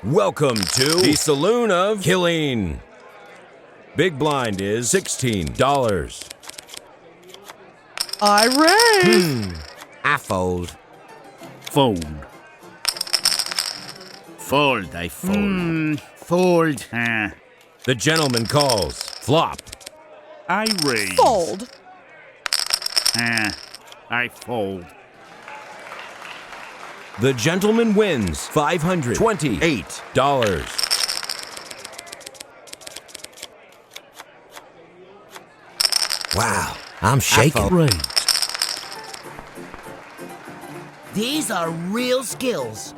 Welcome to the Saloon of Killing. Big blind is $16. I raise. I fold. Fold. Fold, I fold. Fold. The gentleman calls. Flop. I raise. Fold. I fold. The gentleman wins $528. Wow, I'm shaking. Raise. These are real skills.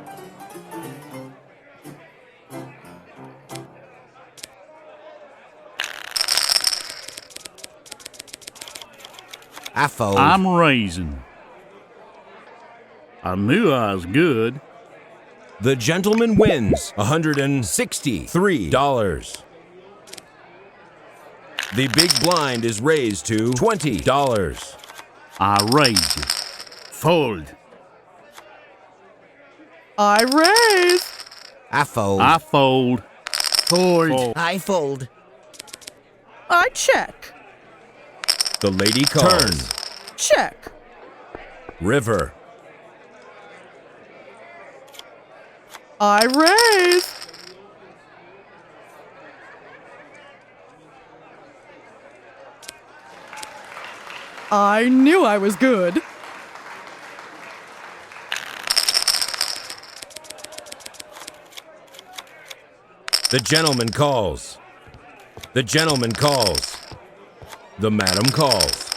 I fold. I'm raising. I knew I was good. The gentleman wins $163. The big blind is raised to $20. I raise it. Fold. I raise. I fold. I fold. Fold. I fold. I check. The lady calls. Turn. Check. River. I raise. I knew I was good. The gentleman calls. The gentleman calls. The madam calls.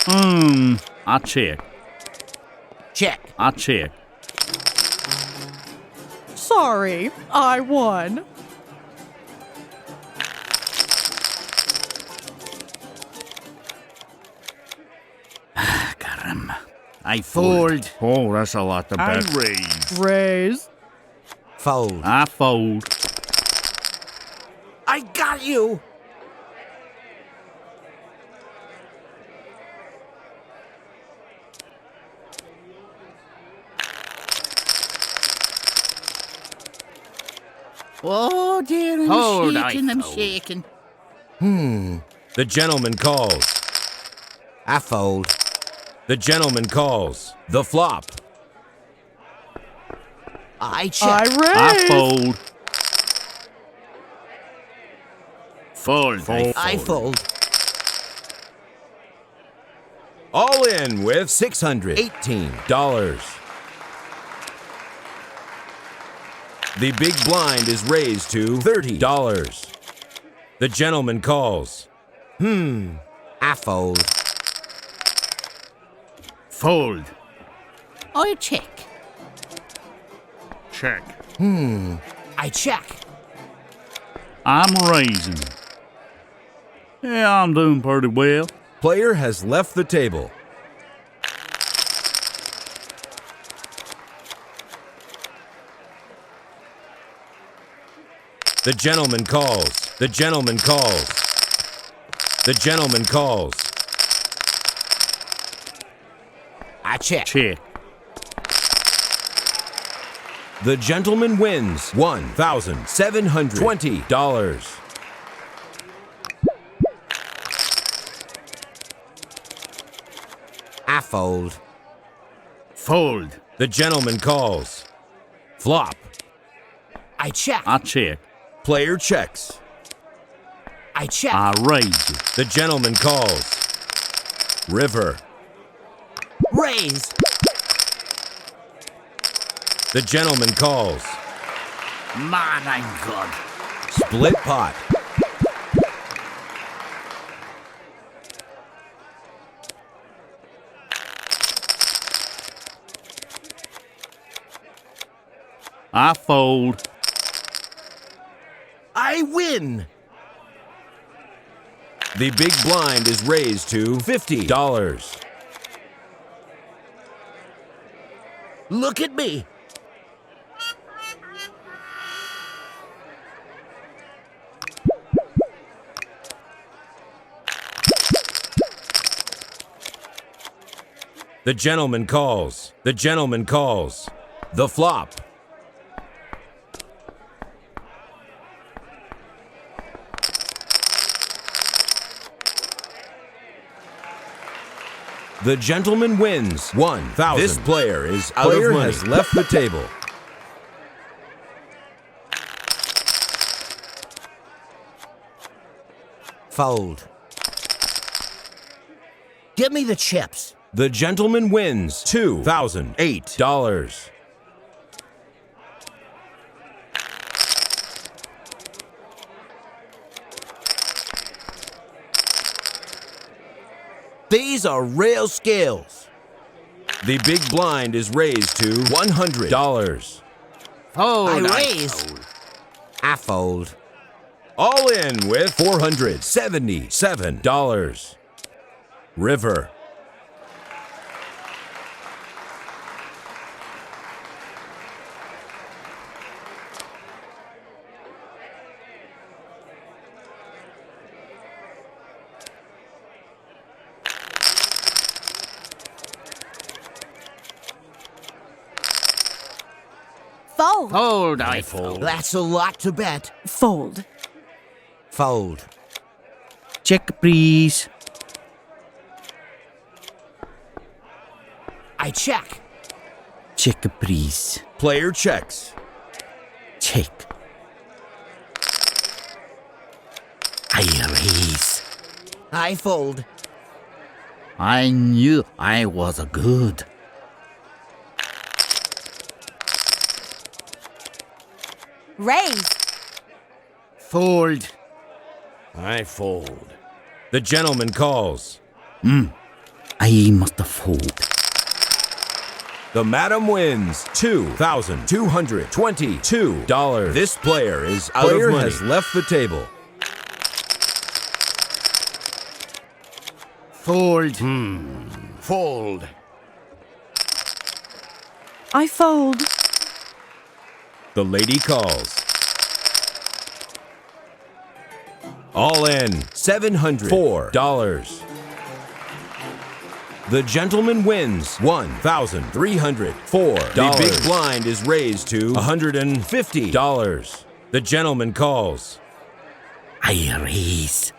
I check. Check. I check. Sorry, I won. Caramba. I fold. Oh, that's a lot to bet. I raise. Raise. Fold. I fold. I got you. Oh, dear, I'm shaking. The gentleman calls. I fold. The gentleman calls. The flop. I check. I raise. I fold. Fold. I fold. All in with $618. The big blind is raised to $30. The gentleman calls. I fold. Fold. I check. Check. I check. I'm raising. Yeah, I'm doing pretty well. Player has left the table. The gentleman calls. The gentleman calls. The gentleman calls. I check. Check. The gentleman wins $1,720. I fold. Fold. The gentleman calls. Flop. I check. I check. Player checks. I check. I raise it. The gentleman calls. River. Raise. The gentleman calls. Man, I'm good. Split pot. I fold. I win. The big blind is raised to $50. Look at me. The gentleman calls. The gentleman calls. The flop. The gentleman wins 1,000. This player is out of money. Has left the table. Fold. Give me the chips. The gentleman wins $2,008. These are real skills. The big blind is raised to $100. Fold. I raise. fold. I fold. All in with $477. River. Fold. Fold. I fold. That's a lot to bet. Fold. Fold. Check, please. I check. Check, please. Player checks. Check. I raise. I fold. I knew I was good. Raise. Fold. I fold. The gentleman calls. I must fold. The madam wins $2,222. This player is out of money. Has left the table. Fold. Fold. I fold. The lady calls. All in $704. The gentleman wins $1,304. The big blind is raised to $150. The gentleman calls. I raise.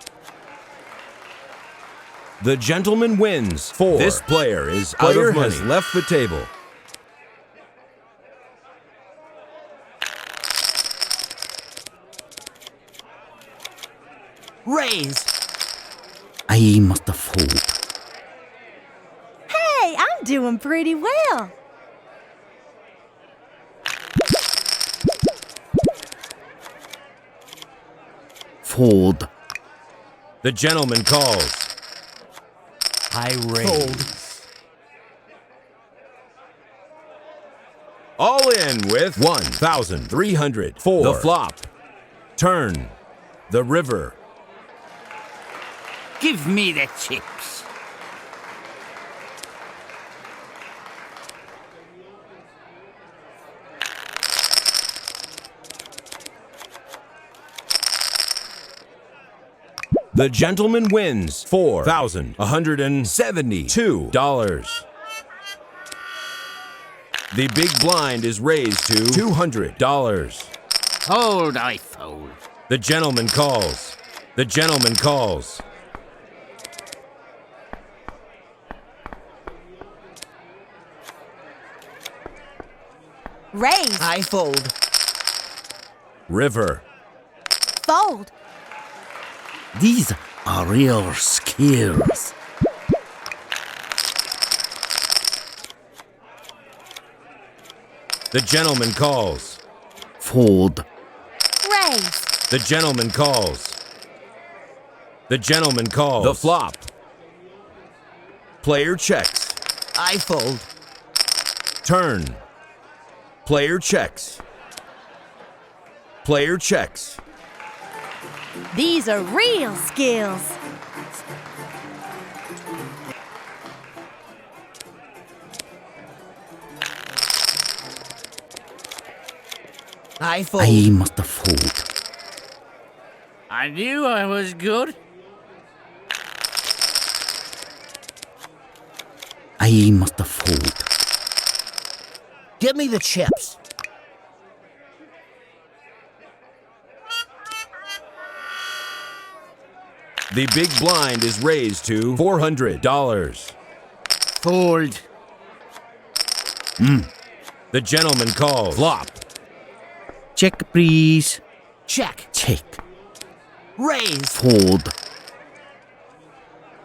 The gentleman wins 4. This player is out of money. Has left the table. Raise. I must fold. Hey, I'm doing pretty well. Fold. The gentleman calls. I raise. All in with $1,304. The flop. Turn. The river. Give me the chips. The gentleman wins $4,172. The big blind is raised to $200. Fold. I fold. The gentleman calls. The gentleman calls. Raise. I fold. River. Fold. These are real skills. The gentleman calls. Fold. Raise. The gentleman calls. The gentleman calls. The flop. Player checks. I fold. Turn. Player checks. Player checks. These are real skills. I fold. I must fold. I knew I was good. I must fold. Give me the chips. The big blind is raised to $400. Fold. The gentleman calls. Flop. Check, please. Check. Check. Raise. Fold.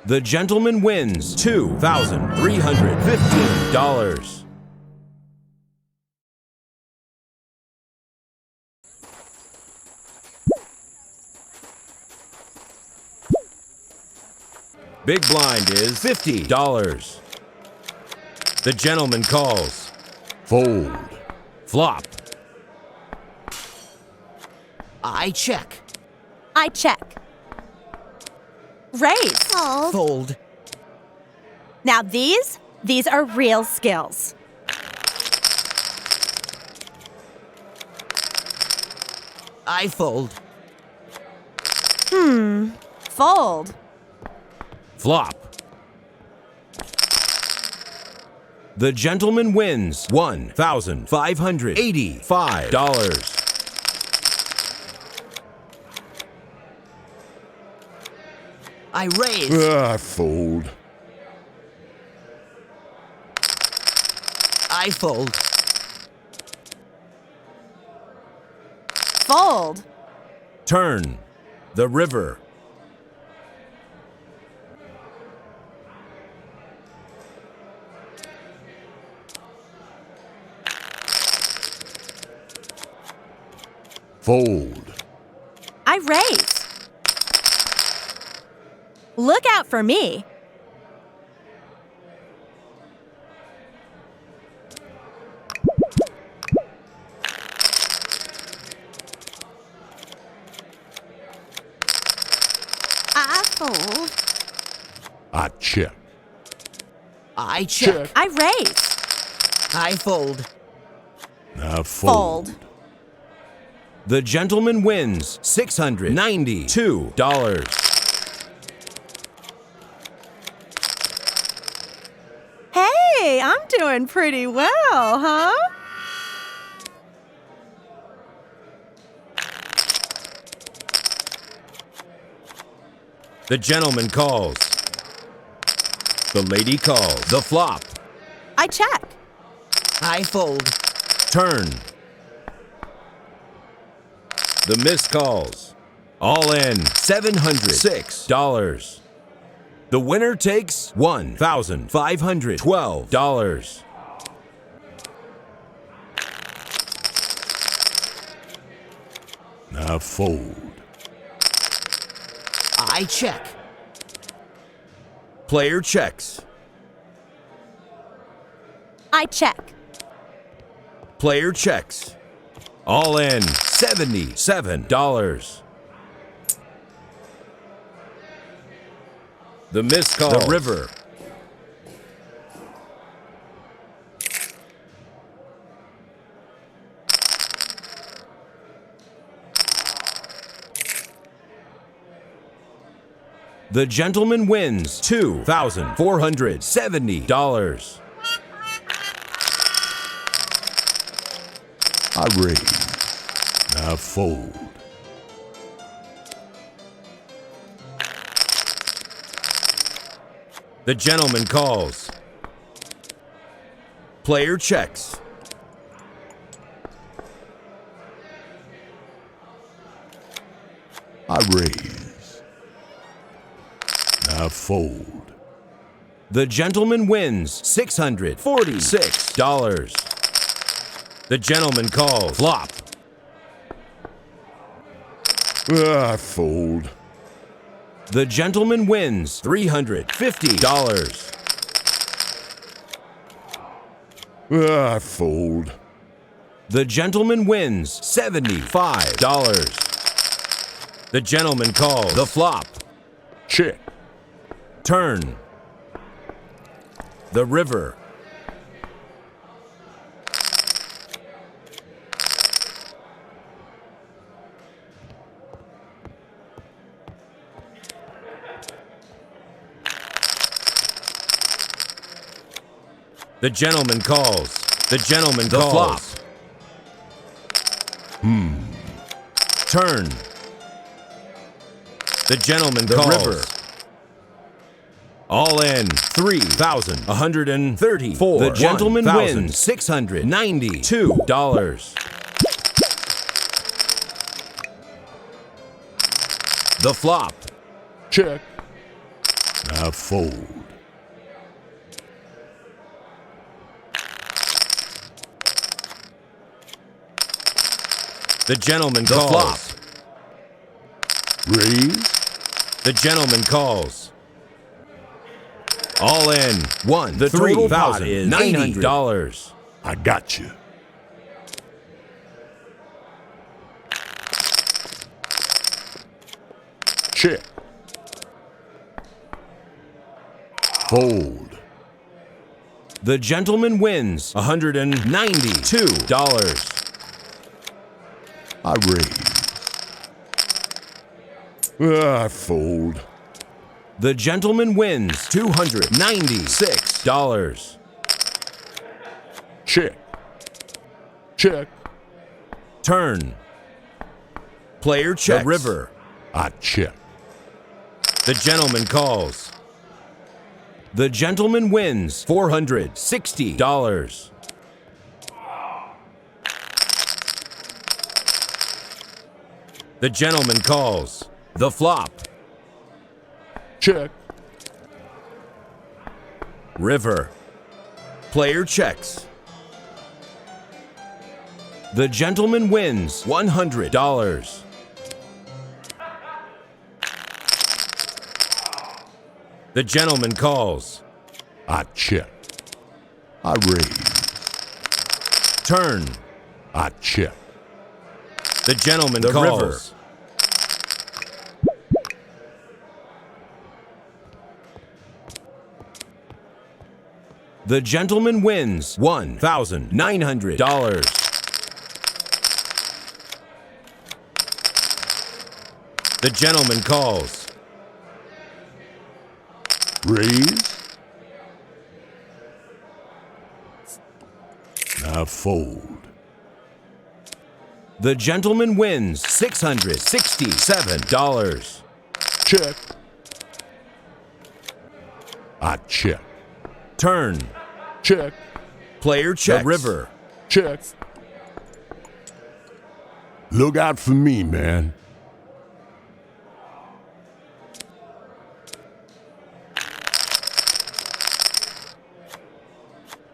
The gentleman wins $2,315. Big blind is $50. The gentleman calls. Fold. Flop. I check. I check. Raise. Fold. Now these are real skills. I fold. Fold. Flop. The gentleman wins $1,585. I raise. Fold. I fold. Fold. Turn. The river. Fold. I raise. Look out for me. I fold. I check. I check. I raise. I fold. I Fold. The gentleman wins $692. Hey, I'm doing pretty well, huh? The gentleman calls. The lady calls. The flop. I check. I fold. Turn. The miss calls. All in $706. The winner takes $1,512. Now fold. I check. Player checks. I check. Player checks. All in $77. The miss call. The river. The gentleman wins $2,470. I raise. Now fold. The gentleman calls. Player checks. I raise. Now fold. The gentleman wins $646. The gentleman calls. Flop. I fold. The gentleman wins $350. I fold. The gentleman wins $75. The gentleman calls. The flop. Check. Turn. The river. The gentleman calls. The gentleman calls. Flop. Turn. The gentleman calls. River. All in, 3,134. The gentleman wins $692. The flop. Check. Now fold. The gentleman calls. Flop. Raise. The gentleman calls. All in, one. The total pot is $90. I got you. Check. Fold. The gentleman wins $192. I raise. I fold. The gentleman wins $296. Check. Check. Turn. Player checks. The river. I check. The gentleman calls. The gentleman wins $460. The gentleman calls. The flop. Check. River. Player checks. The gentleman wins $100. The gentleman calls. I check. I raise. Turn. I check. The gentleman calls. River. The gentleman wins $1,900. The gentleman calls. Raise. Now fold. The gentleman wins $667. Check. I check. Turn. Check. Player checks. The river. Check. Look out for me, man.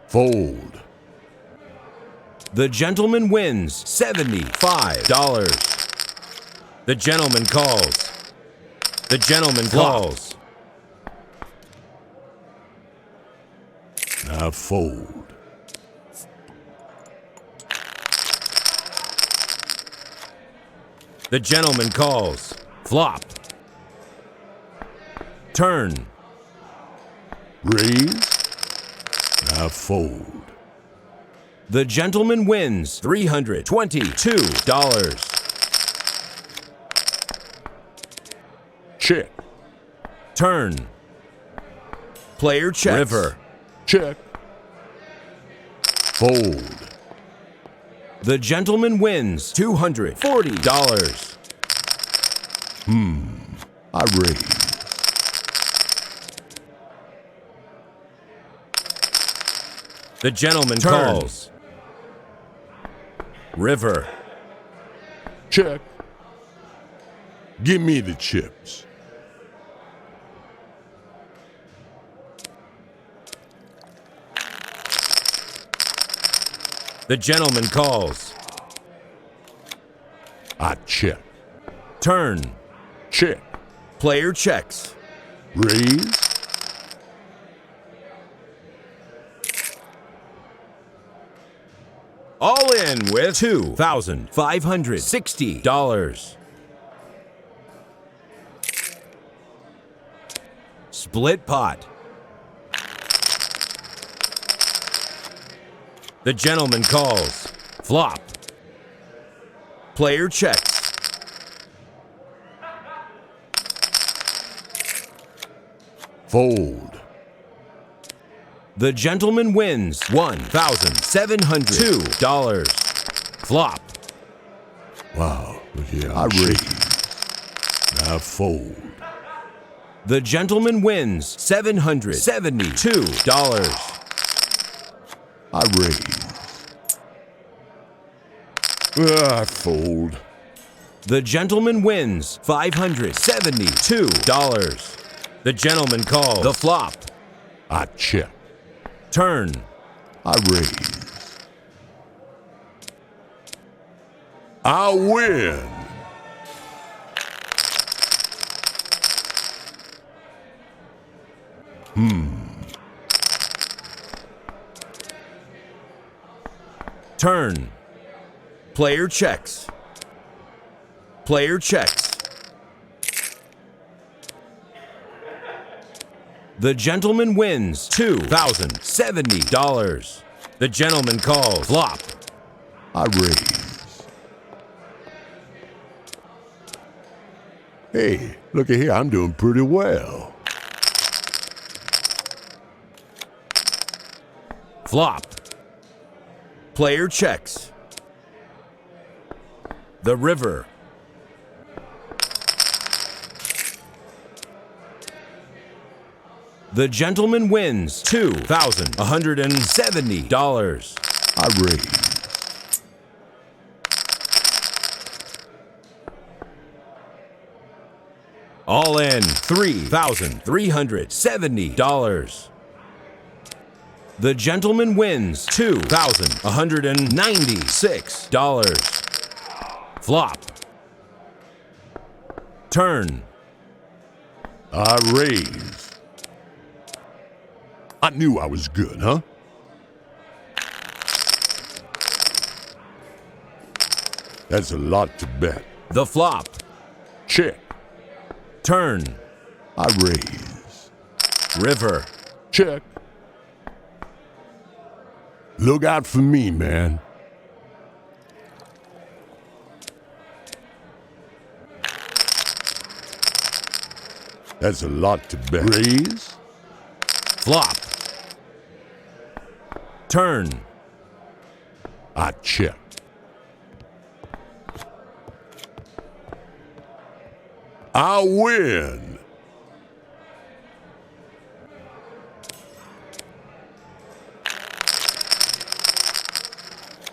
Fold. The gentleman wins $75. The gentleman calls. The gentleman calls. Now fold. The gentleman calls. Flop. Turn. Raise. Now fold. The gentleman wins $322. Check. Turn. Player checks. River. Check. Fold. The gentleman wins $240. I raise. The gentleman calls. River. Check. Give me the chips. The gentleman calls. I check. Turn. Check. Player checks. Raise. All in with $2,560. Split pot. The gentleman calls. Flop. Player checks. Fold. The gentleman wins $1,702. Flop. Wow. Yeah, I raise. Now fold. The gentleman wins $772. I raise. I fold. The gentleman wins $572. The gentleman calls the flop. I check. Turn. I raise. I win. Turn. Player checks. Player checks. The gentleman wins $2,070. The gentleman calls flop. I raise. Hey, look at here. I'm doing pretty well. Flop. Player checks. The river. The gentleman wins $2,170. I raise. All in $3,370. The gentleman wins $2,196. Flop. Turn. I raise. I knew I was good, huh? That's a lot to bet. The flop. Check. Turn. I raise. River. Check. Look out for me, man. That's a lot to bet. Raise. Flop. Turn. I check. I win.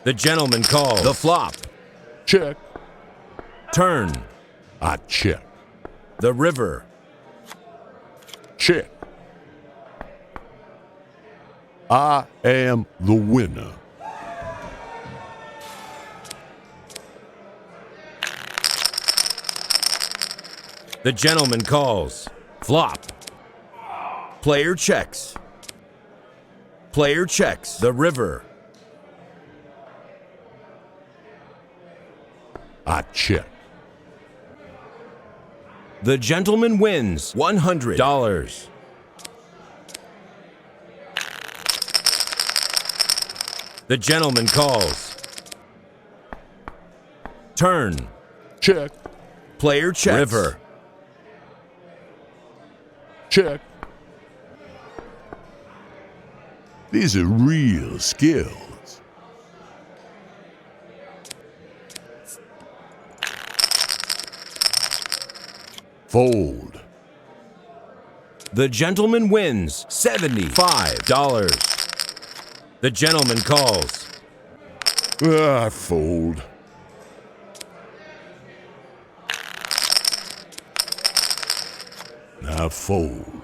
The gentleman calls the flop. Check. Turn. I check. The river. Check. I am the winner. The gentleman calls flop. Player checks. Player checks the river. I check. The gentleman wins $100. The gentleman calls. Turn. Check. Player checks. River. Check. These are real skills. Fold. The gentleman wins $75. The gentleman calls. I fold. I fold.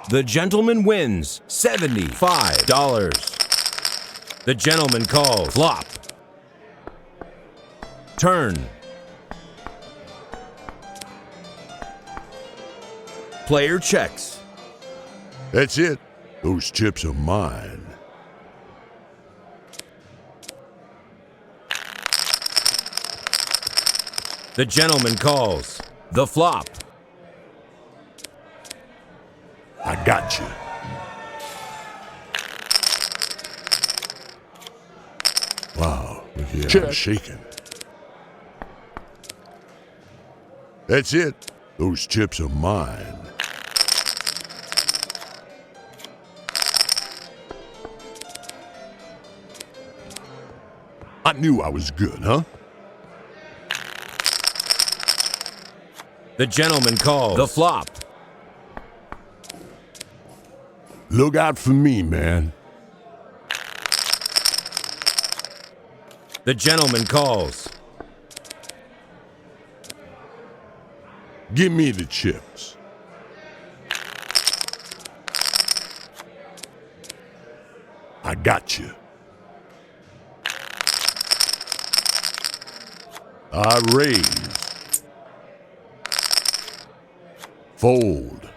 The gentleman wins $75. The gentleman calls flop. Turn. Player checks. That's it. Those chips are mine. The gentleman calls the flop. I got you. Wow, look here, I'm shaking. That's it. Those chips are mine. I knew I was good, huh? The gentleman calls the flop. Look out for me, man. The gentleman calls. Give me the chips. I got you. I raise. Fold.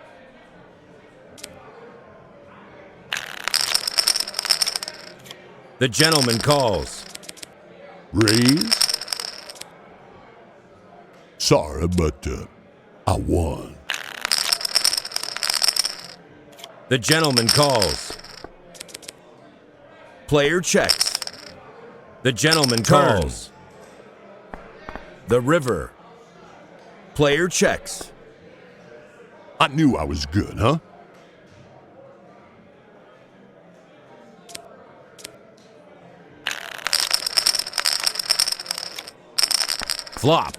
The gentleman calls. Raise. Sorry, but I won. The gentleman calls. Player checks. The gentleman calls. The river. Player checks. I knew I was good, huh? Flop.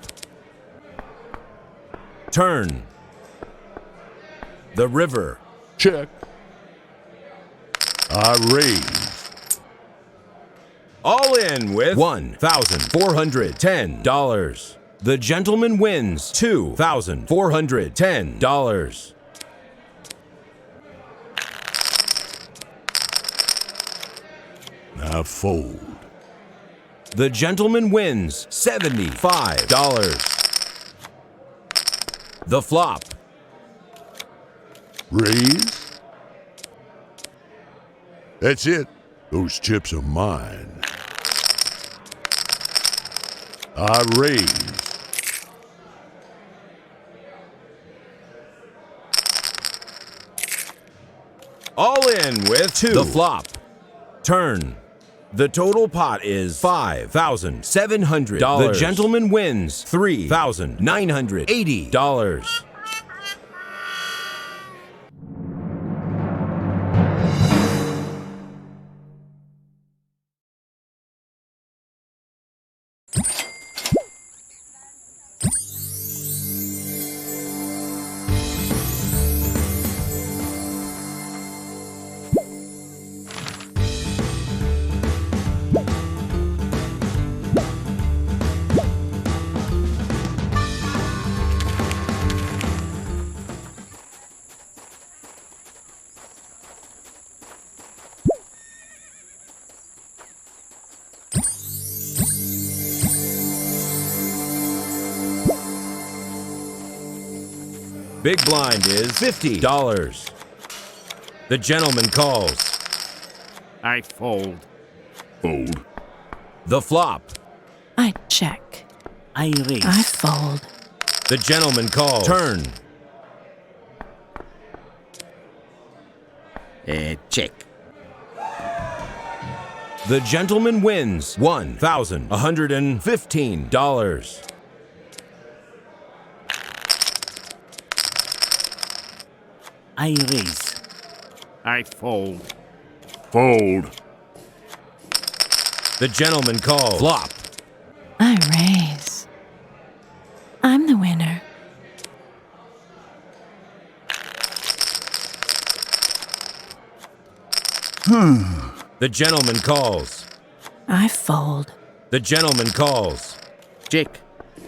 Turn. The river. Check. I raise. All in with $1,410. The gentleman wins $2,410. I fold. The gentleman wins $75. The flop. Raise. That's it. Those chips are mine. I raise. All in with $2. The flop. Turn. The total pot is $5,700. The gentleman wins $3,980. Big blind is $50. The gentleman calls. I fold. Fold. The flop. I check. I raise. I fold. The gentleman calls. Turn. Check. The gentleman wins $1,115. I raise. I fold. Fold. The gentleman calls. Flop. I raise. I'm the winner. The gentleman calls. I fold. The gentleman calls. Check.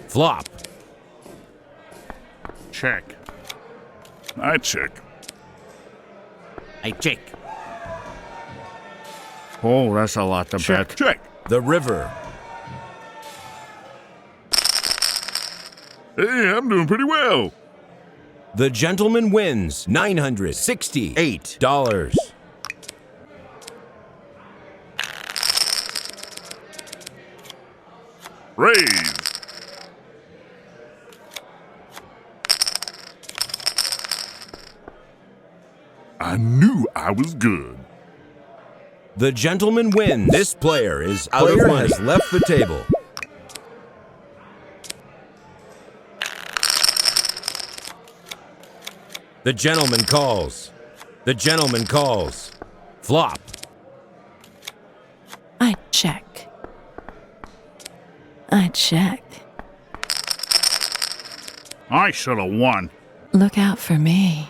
Flop. Check. I check. I check. Oh, that's a lot to bet. Check. The river. Hey, I'm doing pretty well. The gentleman wins $968. Raise. I knew I was good. The gentleman wins. This player is out of money. Has left the table. The gentleman calls. The gentleman calls. Flop. I check. I check. I should have won. Look out for me.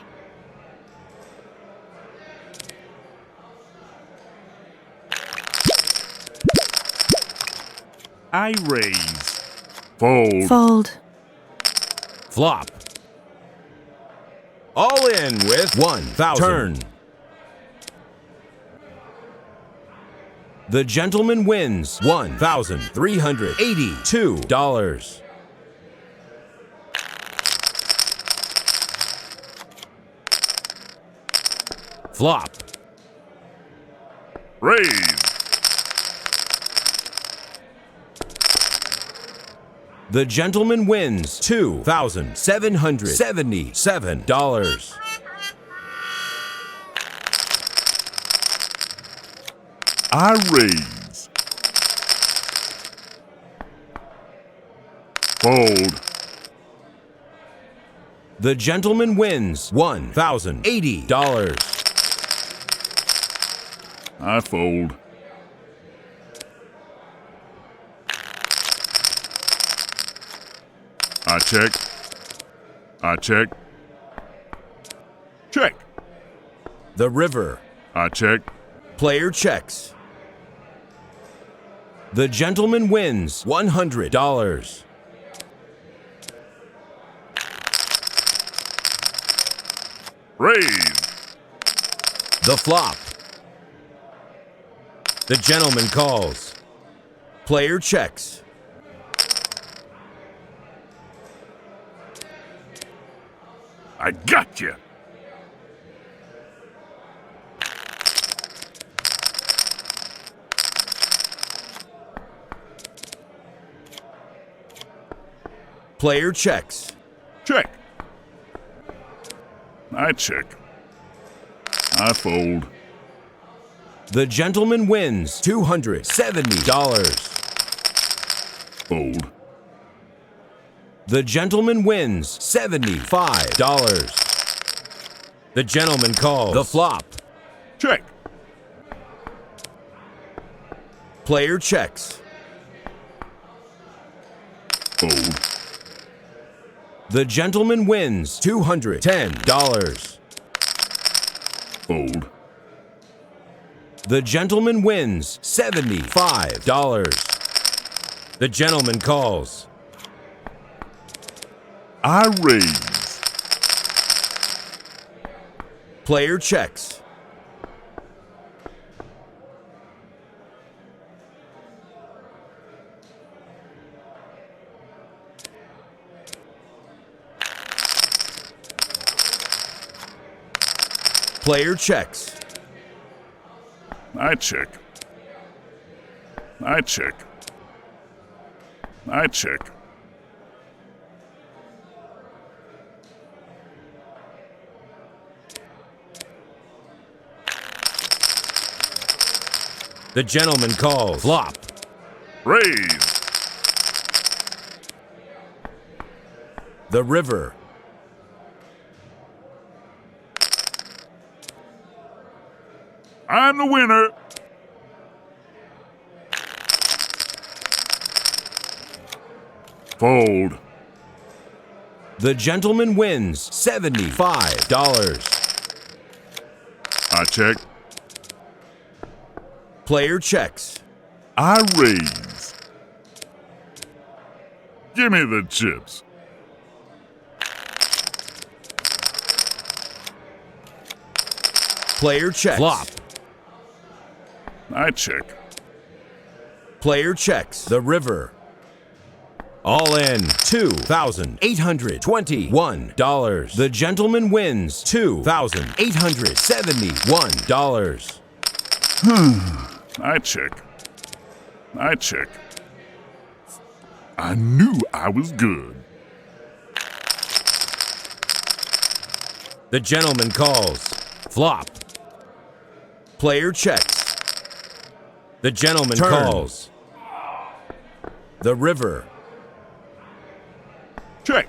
I raise. Fold. Fold. Flop. All in with 1,000. Turn. The gentleman wins $1,382. Flop. Raise. The gentleman wins $2,777. I raise. Fold. The gentleman wins $1,080. I fold. I check. I check. Check. The river. I check. Player checks. The gentleman wins $100. Raise. The flop. The gentleman calls. Player checks. I got you. Player checks. Check. I check. I fold. The gentleman wins $270. Fold. The gentleman wins $75. The gentleman calls. The flop. Check. Player checks. Fold. The gentleman wins $210. Fold. The gentleman wins $75. The gentleman calls. I raise. Player checks. Player checks. I check. I check. I check. The gentleman calls. Flop. Raise. The river. I'm the winner. Fold. The gentleman wins $75. I check. Player checks. I raise. Give me the chips. Player checks. Flop. I check. Player checks. The river. All in $2,821. The gentleman wins $2,871. I check. I check. I knew I was good. The gentleman calls. Flop. Player checks. The gentleman calls. The river. Check.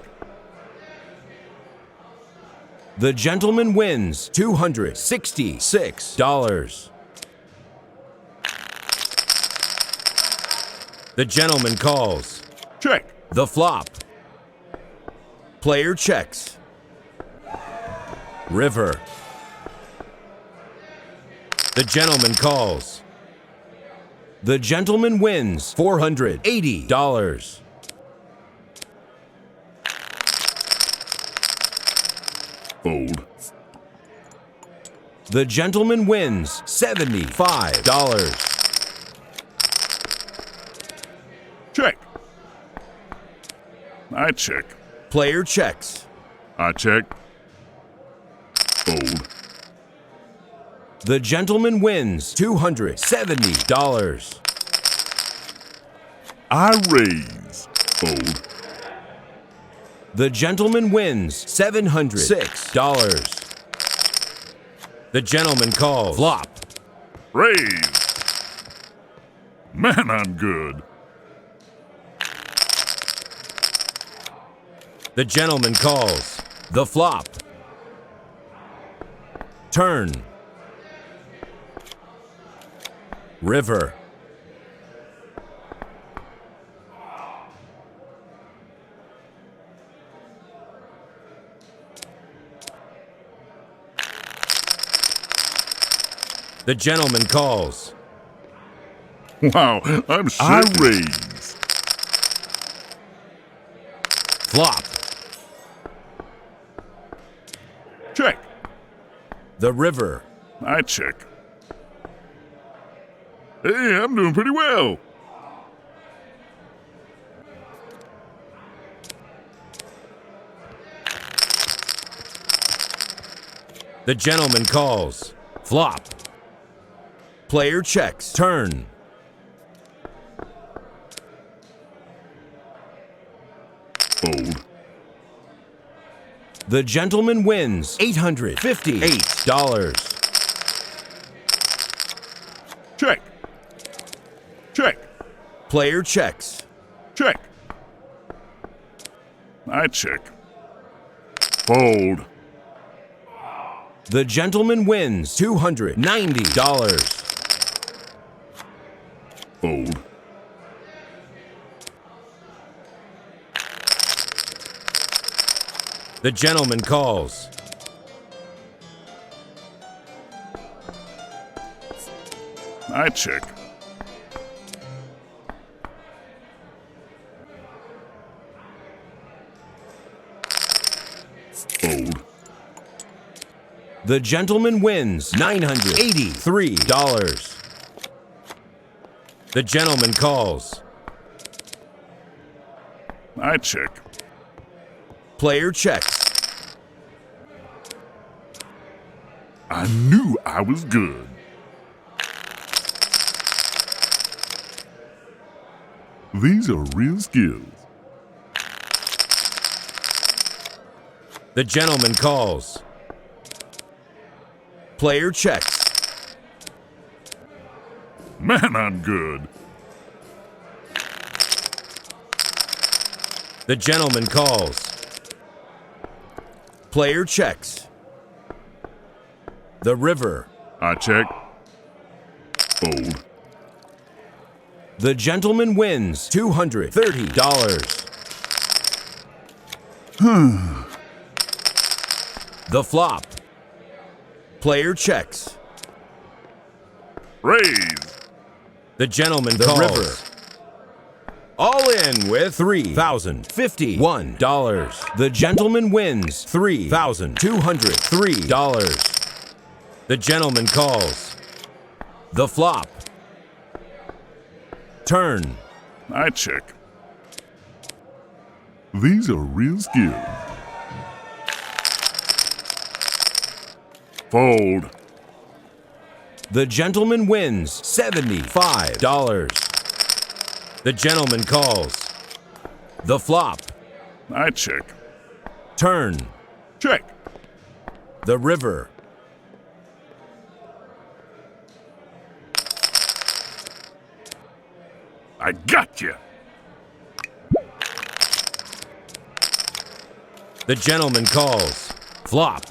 The gentleman wins $266. The gentleman calls. Check. The flop. Player checks. River. The gentleman calls. The gentleman wins $480. Fold. The gentleman wins $75. Check. I check. Player checks. I check. Fold. The gentleman wins $270. I raise. Fold. The gentleman wins $706. The gentleman calls. Flop. Raise. Man, I'm good. The gentleman calls. The flop. Turn. River. The gentleman calls. Wow, I'm shaking. I raise. Flop. Check. The river. I check. Hey, I'm doing pretty well. The gentleman calls. Flop. Player checks. Turn. Fold. The gentleman wins $858. Check. Check. Player checks. Check. I check. Fold. The gentleman wins $290. Fold. The gentleman calls. I check. Fold. The gentleman wins $983. The gentleman calls. I check. Player checks. I knew I was good. These are real skills. The gentleman calls. Player checks. Man, I'm good. The gentleman calls. Player checks. The river. I check. Fold. The gentleman wins $230. The flop. Player checks. Raise. The gentleman calls. River. All in with $3,051. The gentleman wins $3,203. The gentleman calls. The flop. Turn. I check. These are real skills. Fold. The gentleman wins $75. The gentleman calls. The flop. I check. Turn. Check. The river. I got you. The gentleman calls. Flop.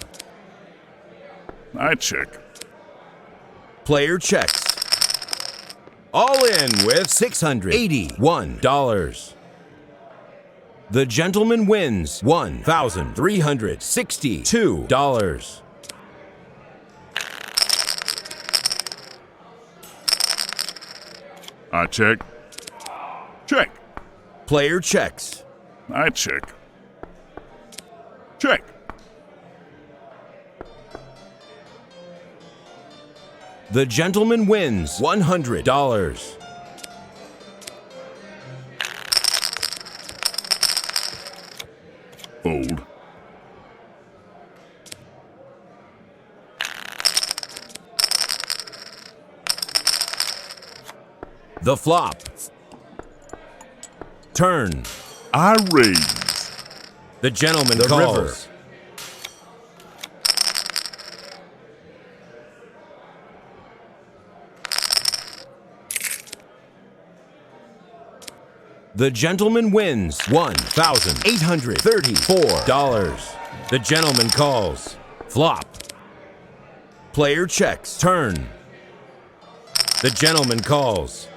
I check. Player checks. All in with $681. The gentleman wins $1,362. I check. Check. Player checks. I check. Check. The gentleman wins $100. Fold. The flop. Turn. I raise. The gentleman calls. river. The gentleman wins $1,834. The gentleman calls. Flop. Player checks. Turn. The gentleman calls.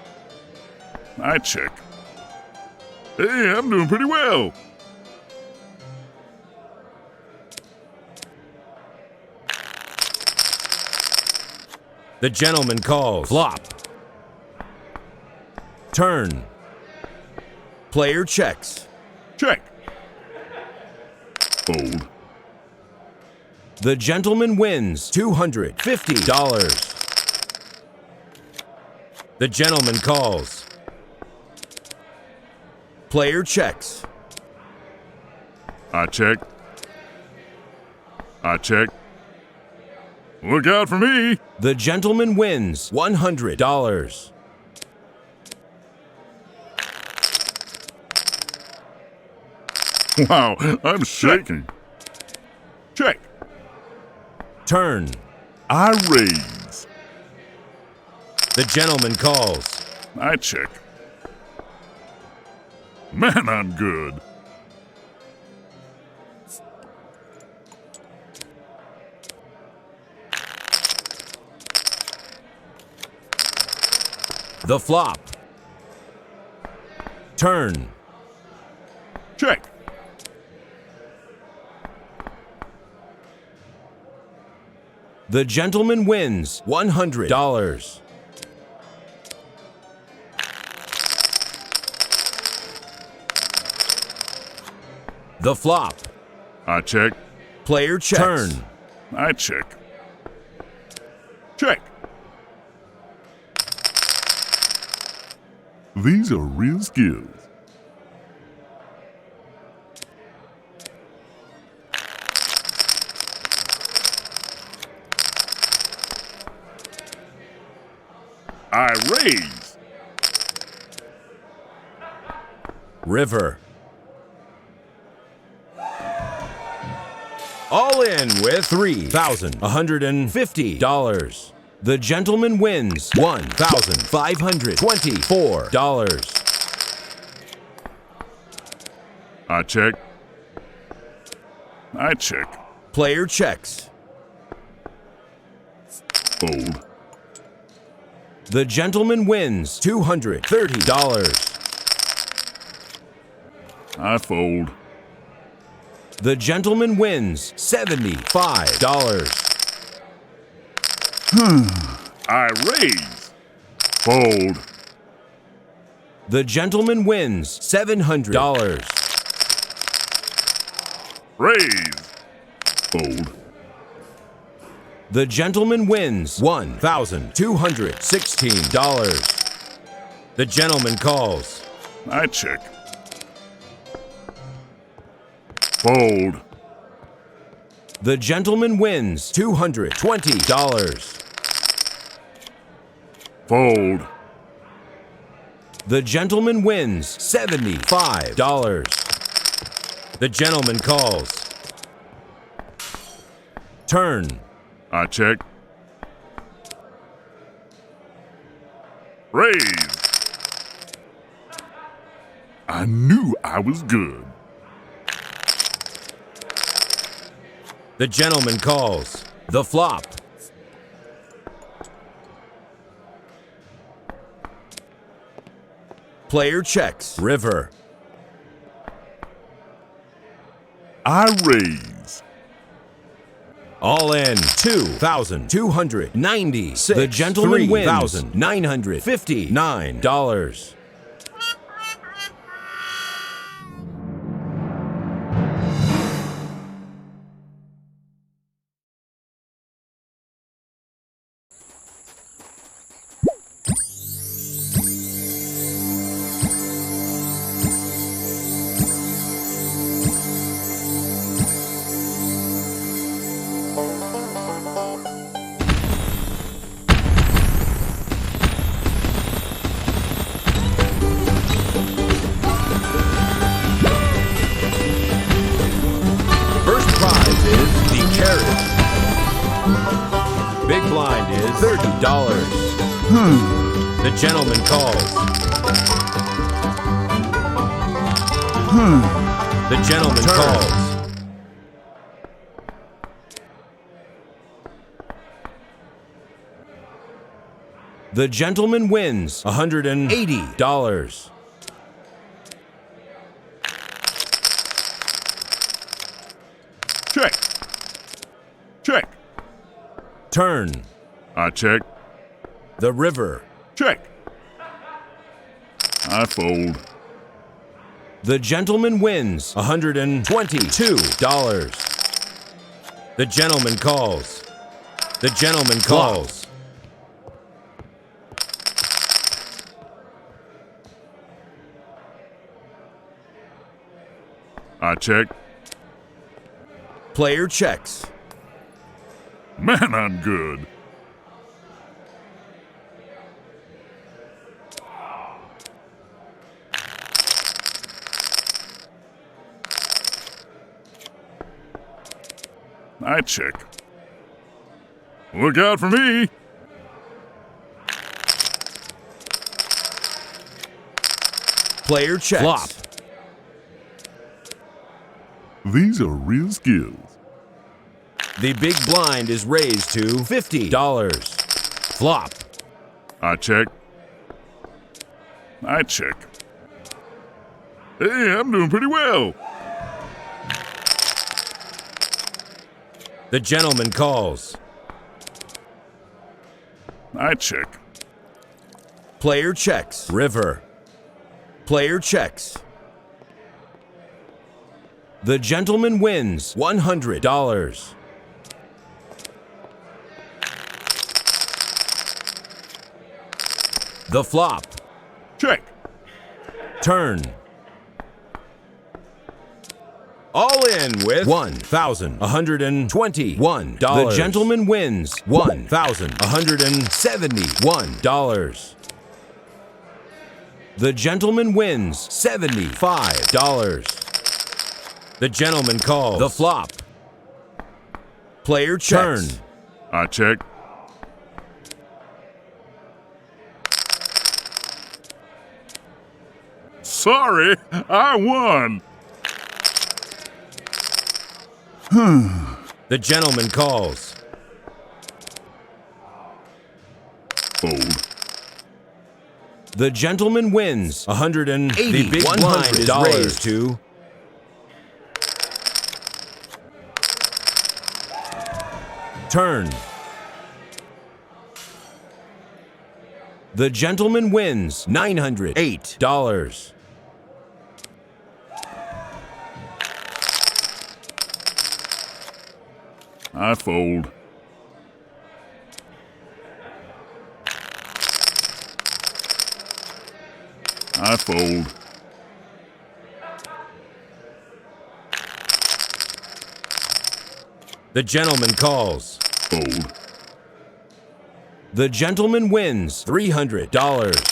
I check. Hey, I'm doing pretty well. The gentleman calls. Flop. Turn. Player checks. Check. Fold. The gentleman wins $250. The gentleman calls. Player checks. I check. I check. Look out for me. The gentleman wins $100. Wow, I'm shaking. Check. Turn. I raise. The gentleman calls. I check. Man, I'm good. The flop. Turn. Check. The gentleman wins $100. The flop. I check. Player checks. Turn. I check. Check. These are real skills. I raise. River. All in with $3,150. The gentleman wins $1,524. I check. I check. Player checks. Fold. The gentleman wins $230. I fold. The gentleman wins $75. I raise. Fold. The gentleman wins $700. Raise. Fold. The gentleman wins $1,216. The gentleman calls. I check. Fold. The gentleman wins $220. Fold. The gentleman wins $75. The gentleman calls. Turn. I check. Raise. I knew I was good. The gentleman calls. The flop. Player checks. River. I raise. All in, $2,296. The gentleman wins $1,959. Big blind is $30. The gentleman calls. The gentleman calls. The gentleman wins $180. Check. Check. Turn. I check. The river. Check. I fold. The gentleman wins $122. The gentleman calls. The gentleman calls. I check. Player checks. Man, I'm good. I check. Look out for me. Player checks. Flop. These are real skills. The big blind is raised to $50. Flop. I check. I check. Hey, I'm doing pretty well. The gentleman calls. I check. Player checks. River. Player checks. The gentleman wins $100. The flop. Check. Turn. All in with $1,121. The gentleman wins $1,171. The gentleman wins $75. The gentleman calls. The flop. Player checks. Turn. I check. Sorry, I won. The gentleman calls. Fold. The gentleman wins $180. The big blind is raised to turn. The gentleman wins $908. I fold. I fold. The gentleman calls. Fold. The gentleman wins $300.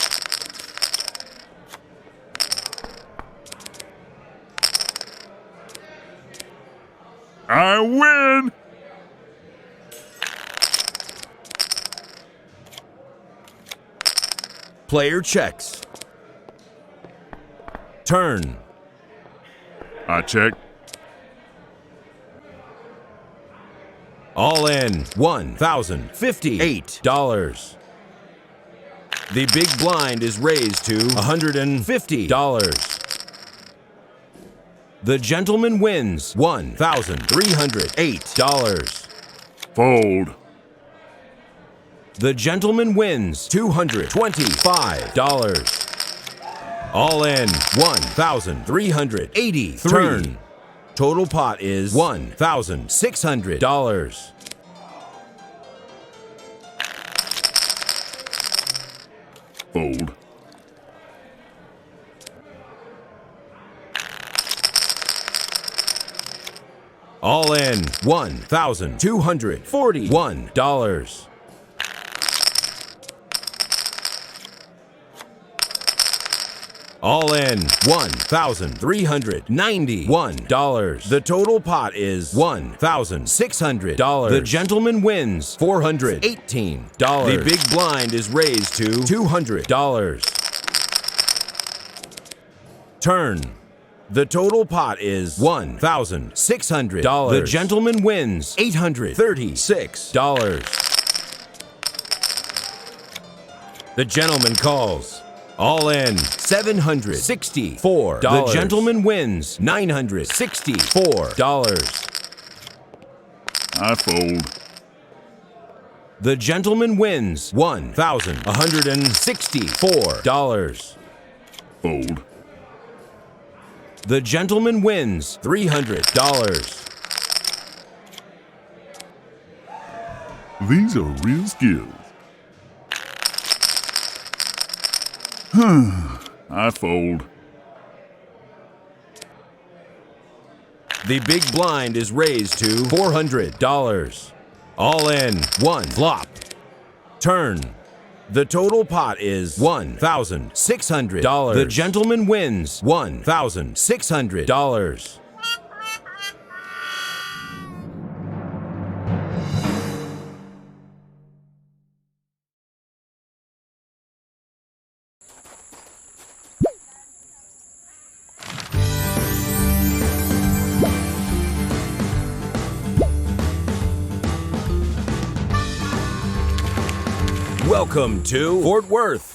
I win! Player checks. Turn. I check. All in $1,058. The big blind is raised to $150. The gentleman wins $1,308. Fold. The gentleman wins $225. All in, $1,380. Turn. Total pot is $1,600. Fold. All in, $1,241. All in, $1,391. The total pot is $1,600. The gentleman wins $418. The big blind is raised to $200. Turn. The total pot is $1,600. The gentleman wins $836. The gentleman calls. All in, $764. The gentleman wins $964. I fold. The gentleman wins $1,164. Fold. The gentleman wins $300. These are real skills. I fold. The big blind is raised to $400. All in, one flop. Turn. The total pot is $1,600. The gentleman wins $1,600. Welcome to Fort Worth.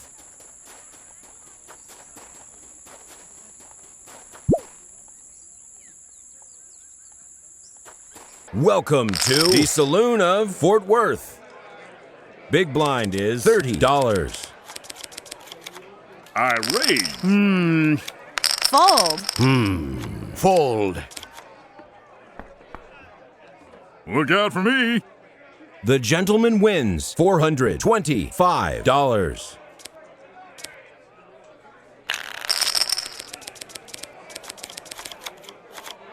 Welcome to the Saloon of Fort Worth. Big blind is $30. I raise. Fold. Fold. Look out for me. The gentleman wins $425.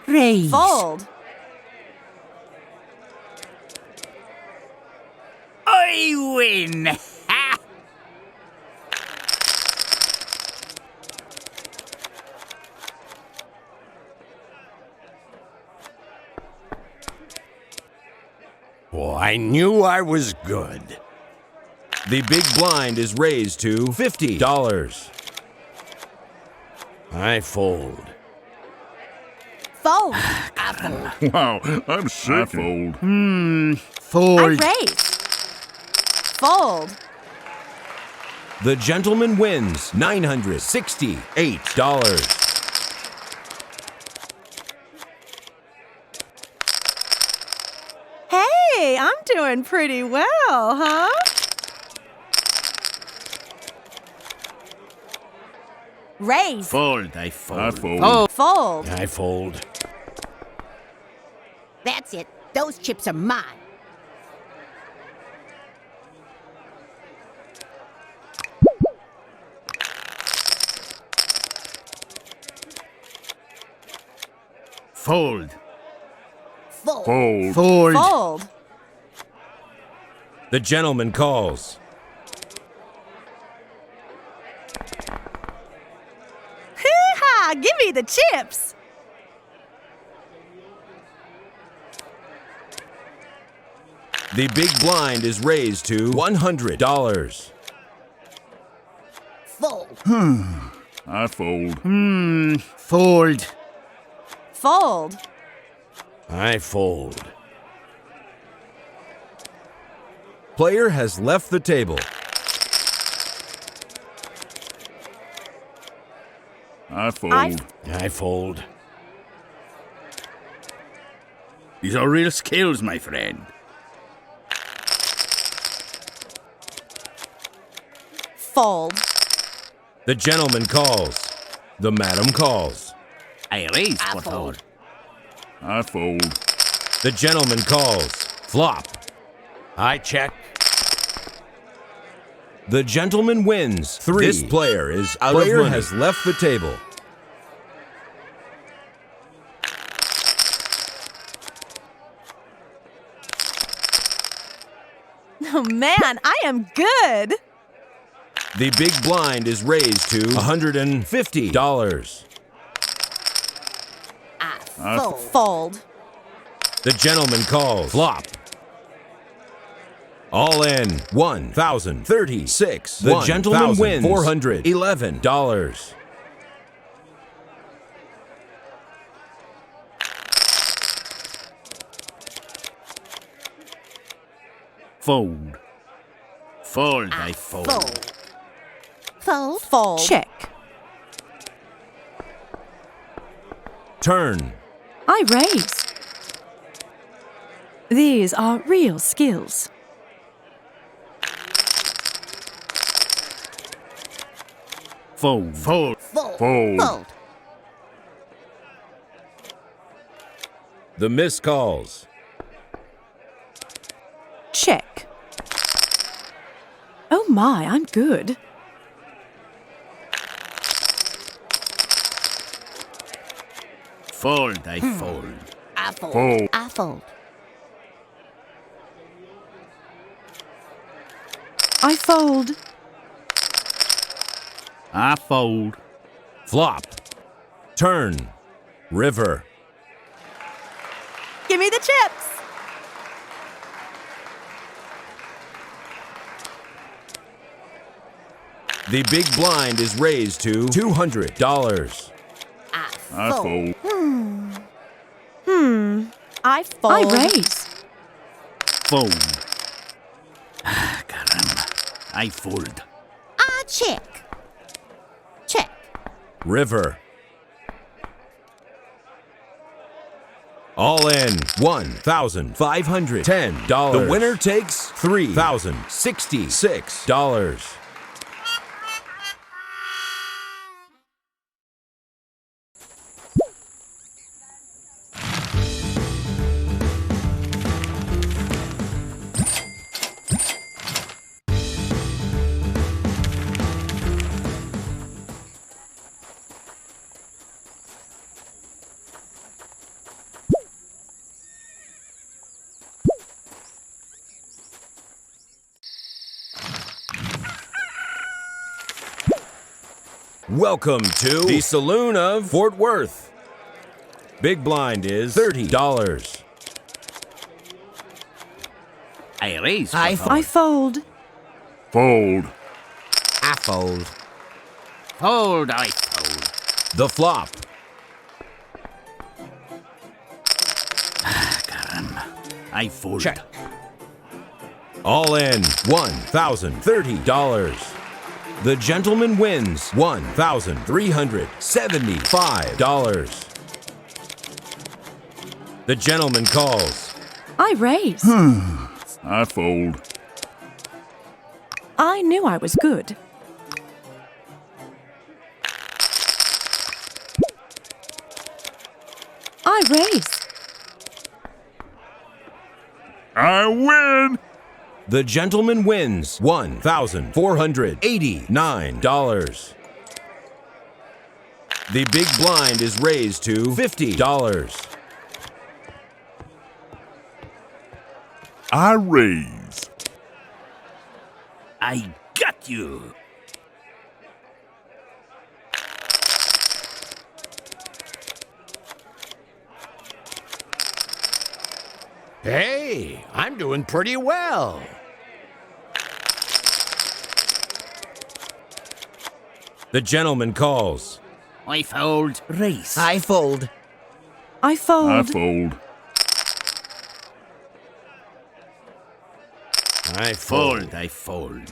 Raise. Fold. I win. Ha! Oh, I knew I was good. The big blind is raised to $50. I fold. Fold. Wow, I'm shaking. I Fold. raise. Fold. The gentleman wins $968. Hey, I'm doing pretty well, huh? Raise. Fold, I fold. I fold. Fold. I fold. That's it. Those chips are mine. Fold. Fold. Fold. Fold. Fold. The gentleman calls. Hoo-ha! Give me the chips. The big blind is raised to $100. Fold. I fold. Fold. Fold. I fold. Player has left the table. I fold. I fold. These are real skills, my friend. fold. The gentleman calls. The madam calls. I raise, I por favor. fold. I fold. The gentleman calls. Flop. I check. The gentleman wins. 3. This player is out of money. Has left the table. Oh man, I am good. The big blind is raised to $150. I fold. Fold. The gentleman calls. Flop. All in. $1,036. The gentleman wins. $411. Fold. Fold, I fold. Fold. Fold. Fold. Check. Turn. I raise. These are real skills. Fold. Fold. Fold. Fold. Fold. The miss calls. Check. Oh my, I'm good. Fold, I fold. I fold. Fold. I fold. I fold. I fold. Flop. Turn. River. Give me the chips. The big blind is raised to $200. I fold. I fold. I raise. Fold. Ah, caramba. I fold. I check. Check. River. All in. $1,510. The winner takes $3,066. Welcome to the Saloon of Fort Worth. Big blind is $30. I raise. I por favor. I fold. Fold. I fold. Fold, I fold. The flop. Ah, caramba. I fold. Check. All in. $1,030. The gentleman wins $1,375. The gentleman calls. I raise. I fold. I knew I was good. I raise. I win. The gentleman wins $1,489. The big blind is raised to $50. I raise. I got you. Hey, I'm doing pretty well. The gentleman calls. I fold. Race. I fold. I fold. I fold. I Fold, I fold.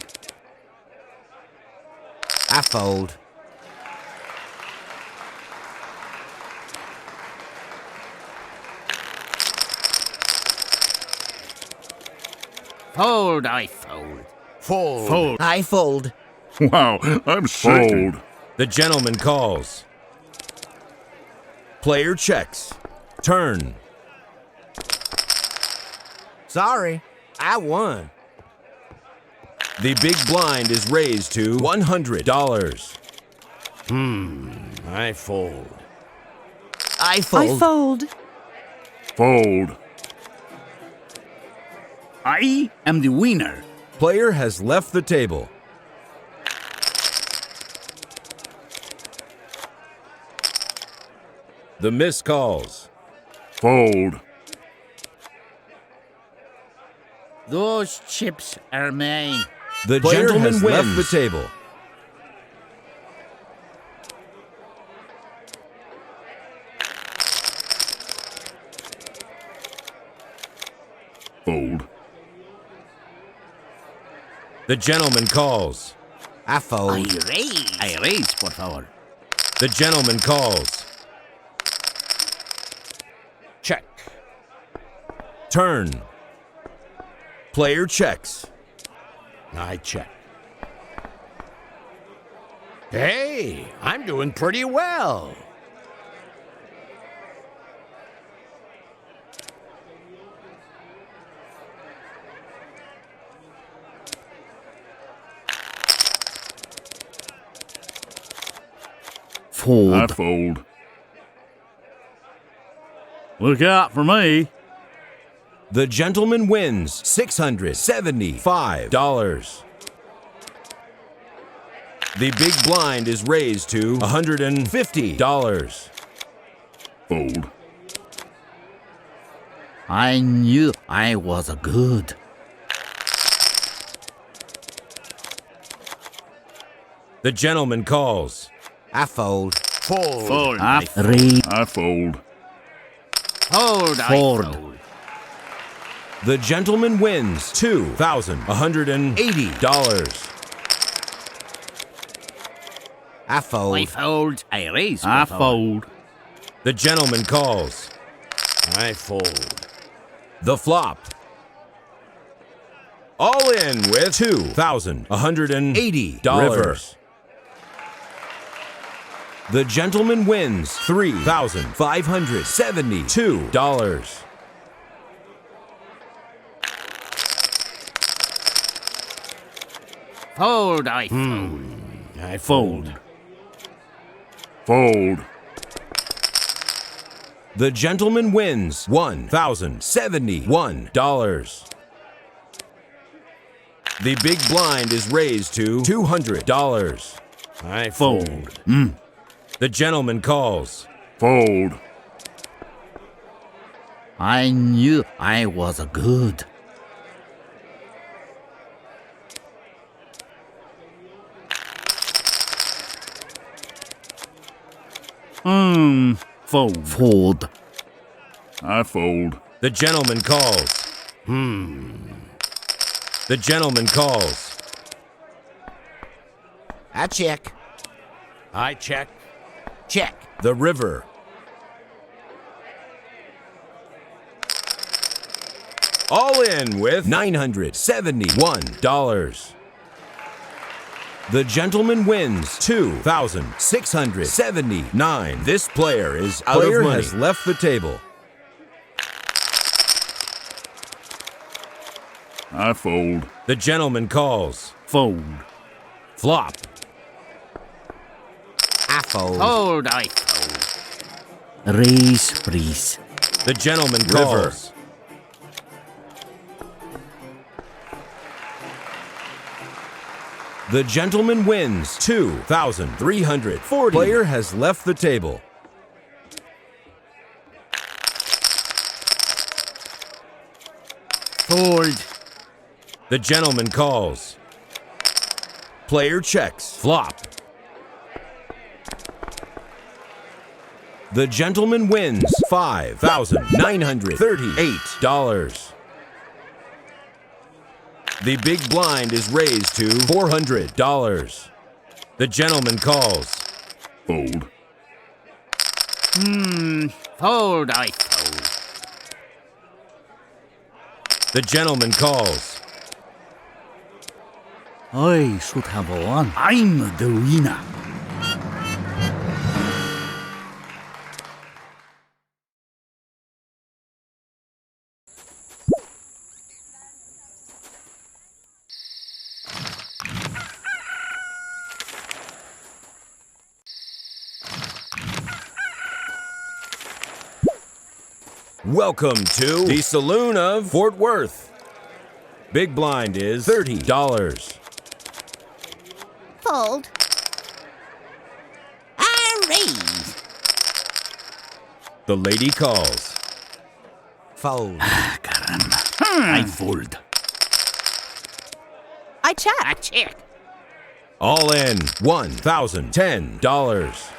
I fold. Fold, I fold. Fold. Fold. I fold. Wow, I'm shaking. Fold. The gentleman calls. Player checks. Turn. Sorry, I won. The big blind is raised to $100. I fold. I fold. I fold. Fold. I am the winner. Player has left the table. The miss calls. Fold. Those chips are mine. The Player gentleman has left wins. the table. Fold. The gentleman calls. I fold. I raise, por favor. The gentleman calls. Check. Turn. Player checks. I check. Hey, I'm doing pretty well. Fold. I fold. Look out for me. The gentleman wins $675. The big blind is raised to $150. Fold. I knew I was good. The gentleman calls. I fold. Fold. I raise. I fold. Fold. Fold. The gentleman wins $2,180. I fold. I fold. I raise. I fold. The gentleman calls. I fold. The flop. All in with $2,180. River. The gentleman wins $3,572. Fold. I fold. I fold. Fold. The gentleman wins $1,071. The big blind is raised to $200. I fold. The gentleman calls. Fold. I knew I was good. Fold. Fold. I fold. The gentleman calls. The gentleman calls. I check. I check. Check. The river. All in with $971. The gentleman wins $2,679. This player is out of money. Has left the table. I fold. The gentleman calls. Fold. Flop. I fold. Fold. I fold. Raise, please. The gentleman calls. The gentleman wins $2,340. Player has left the table. Fold. The gentleman calls. Player checks. Flop. The gentleman wins $5,938. The big blind is raised to $400. The gentleman calls. Fold. Fold. I fold. The gentleman calls. I should have won. I'm the winner. Welcome to the Saloon of Fort Worth. Big blind is $30. Fold. I raise. The lady calls. Fold. Caramba. I fold. I check. I check. All in $1,010.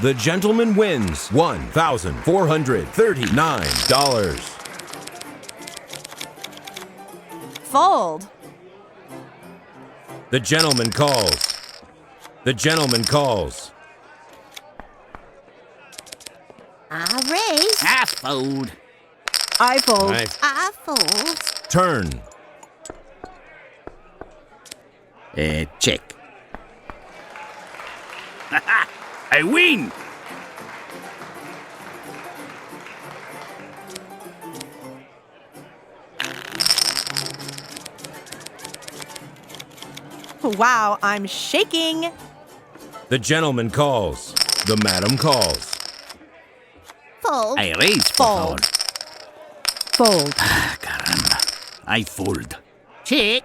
The gentleman wins $1,439. Fold. The gentleman calls. The gentleman calls. I raise. I fold. I fold. I fold. Turn. Check. I win! Wow, I'm shaking. The gentleman calls. The madam calls. Fold. I raise, por favor. Fold. Caramba. I fold. Check.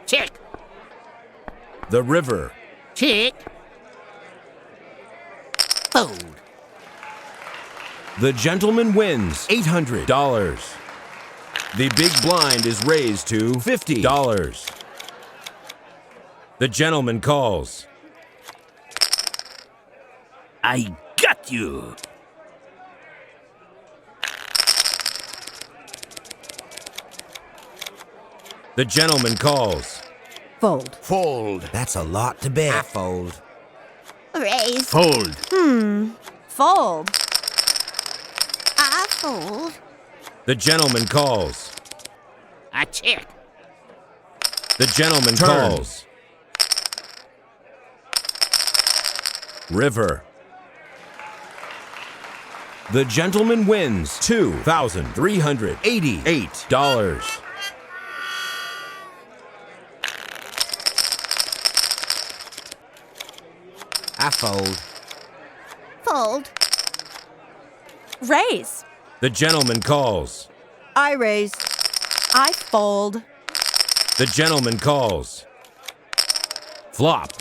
Check. The river. Check. Fold. The gentleman wins $800. The big blind is raised to $50. The gentleman calls. I got you. The gentleman calls. Fold. Fold. That's a lot to bet. I fold. Raise. Fold. Fold. I fold. The gentleman calls. I check. The gentleman Turn. calls. River. The gentleman wins $2,388. I fold. Fold. Raise. The gentleman calls. I raise. I fold. The gentleman calls. Flop.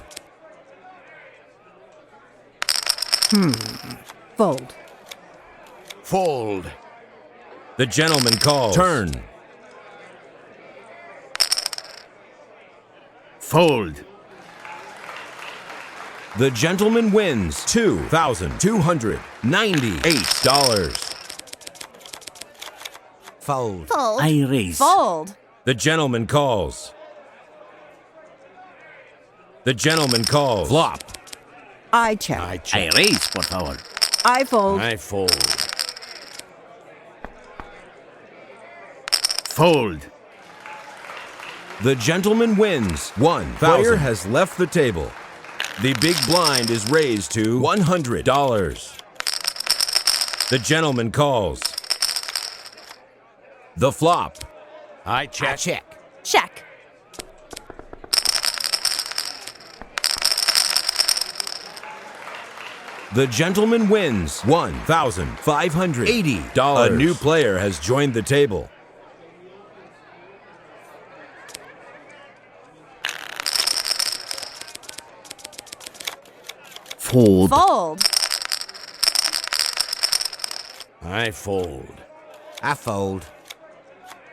Fold. Fold. The gentleman calls. Turn. Fold. The gentleman wins $2,298. Fold. Fold. I raise. Fold. The gentleman calls. The gentleman calls. Flop. I check. I I check. raise, por favor. I fold. I fold. Fold. The gentleman wins $1,000. Player has left the table. The big blind is raised to $100. The gentleman calls. The flop. I I check. check. Check. The gentleman wins $1,580. A new player has joined the table. Fold. Fold. I fold. I fold.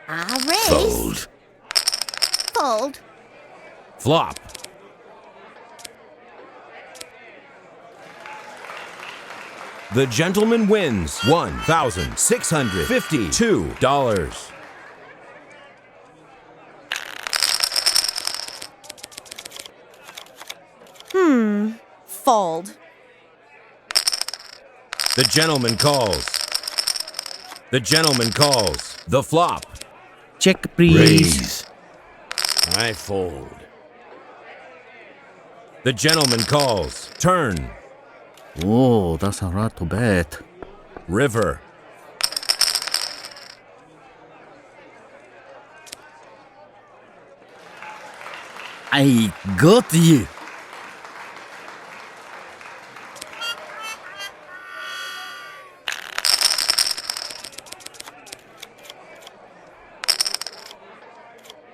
I raise. Fold. Fold. Flop. The gentleman wins $1,652. Fold. The gentleman calls. The gentleman calls. The flop. Check, please. Raise. I fold. The gentleman calls. Turn. Oh, that's a lot to bet. River. I got you.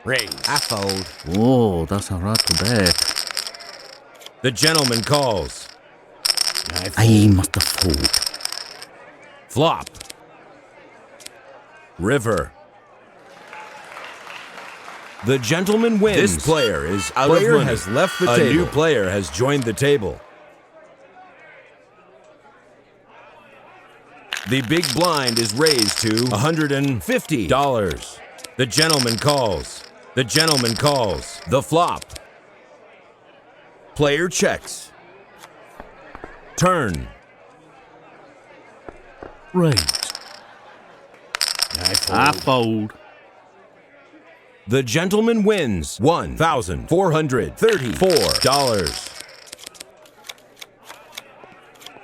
Raise. I fold. Oh, that's a lot to bet. The gentleman calls. I must fold. Flop. River. The gentleman wins. This player is out of money. Player has left the table. A new player has joined the table. The big blind is raised to $150. The gentleman calls. The gentleman calls. The flop. Player checks. Turn. Raise. I fold. The gentleman wins $1,434.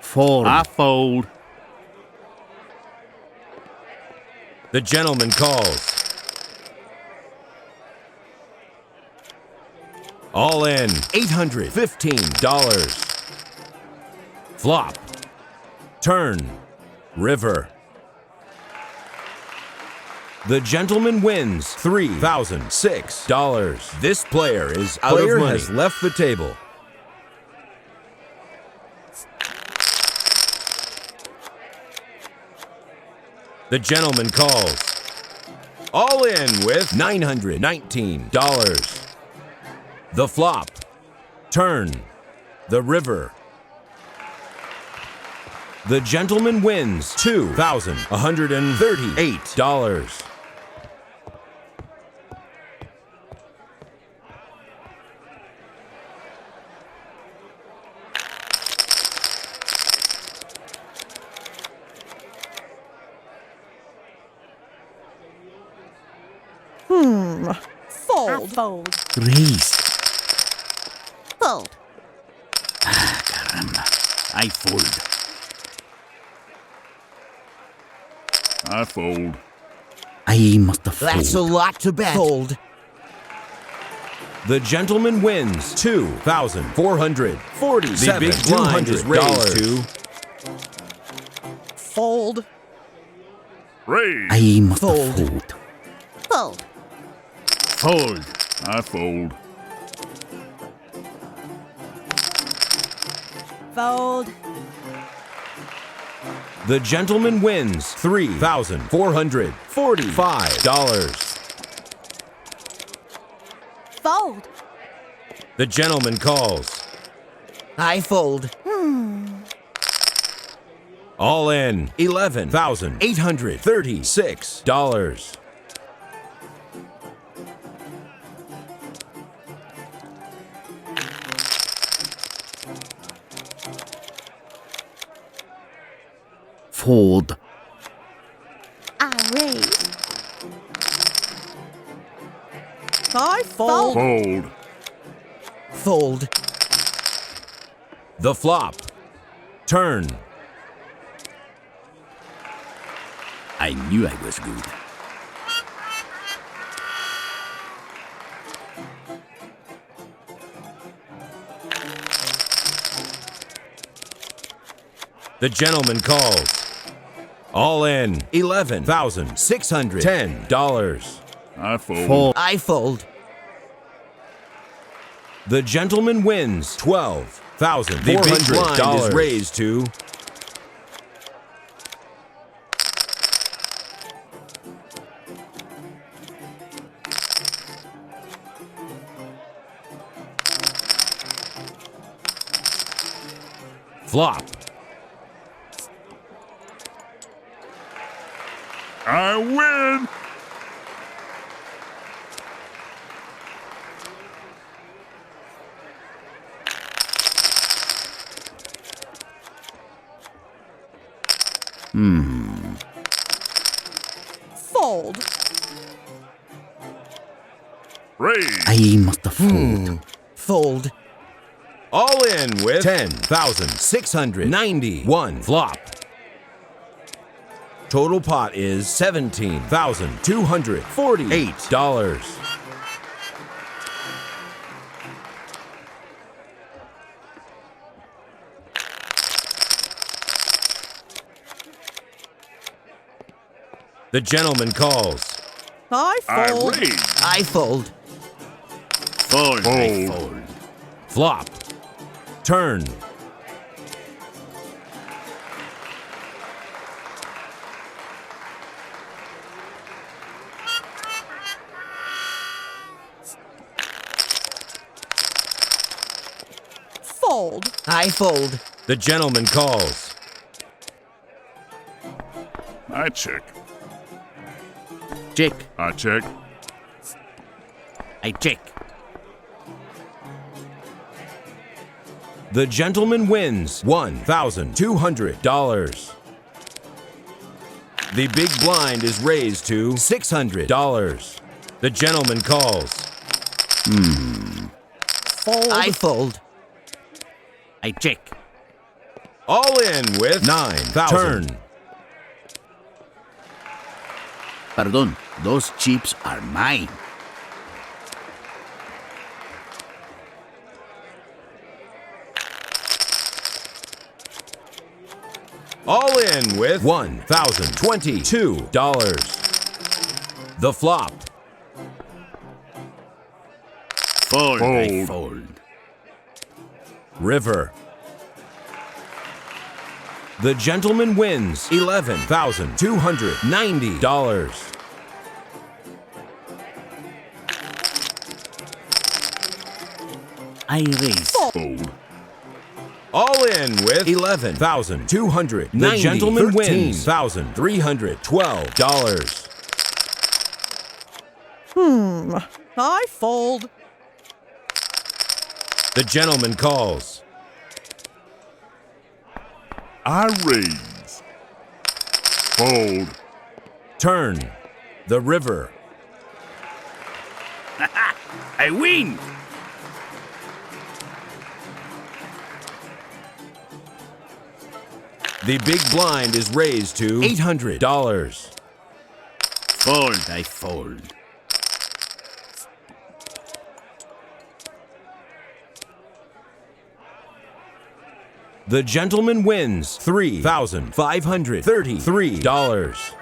Fold. I fold. The gentleman calls. All in $815. Flop. Turn. River. The gentleman wins $3,006. This player is out of money. Has left the table. The gentleman calls. All in with $919. The flop. Turn. The river. The gentleman wins $2,138. Fold. I fold. Raise. Fold. Caramba. I fold. I fold. I must fold. That's a lot to bet. Fold. The gentleman wins $2,440. The big blind is raised to Fold. Raise. I must Fold. fold. Fold. Fold. I fold. Fold. The gentleman wins $3,445. Fold. The gentleman calls. I fold. All in $11,836. Fold. I raise. I fold. Fold. Fold. The flop. Turn. I knew I was good. The gentleman calls. All in $11,610. I fold. Fold. I fold. The gentleman wins $12,400. The big blind is raised to flop. I win. Fold. Raise. I must have fold. Fold. All in with $10,691. Flop. Total pot is $17,248. The gentleman calls. I I fold. raise. I fold. Fold. I Fold. fold. Flop. Turn. Fold. I fold. The gentleman calls. I check. Check. I check. I check. The gentleman wins $1,200. The big blind is raised to $600. The gentleman calls. Fold. I fold. I check. All in with $9,000. Turn. Pardon, those chips are mine. All in with $1,022. The flop. Fold. I Fold. fold. River. The gentleman wins $11,290. I raise. Fold. All in with $11,200. The gentleman wins $1,312. I fold. The gentleman calls. I raise. Fold. Turn. The river. I win. The big blind is raised to $800. Fold. I fold. The gentleman wins $3,533.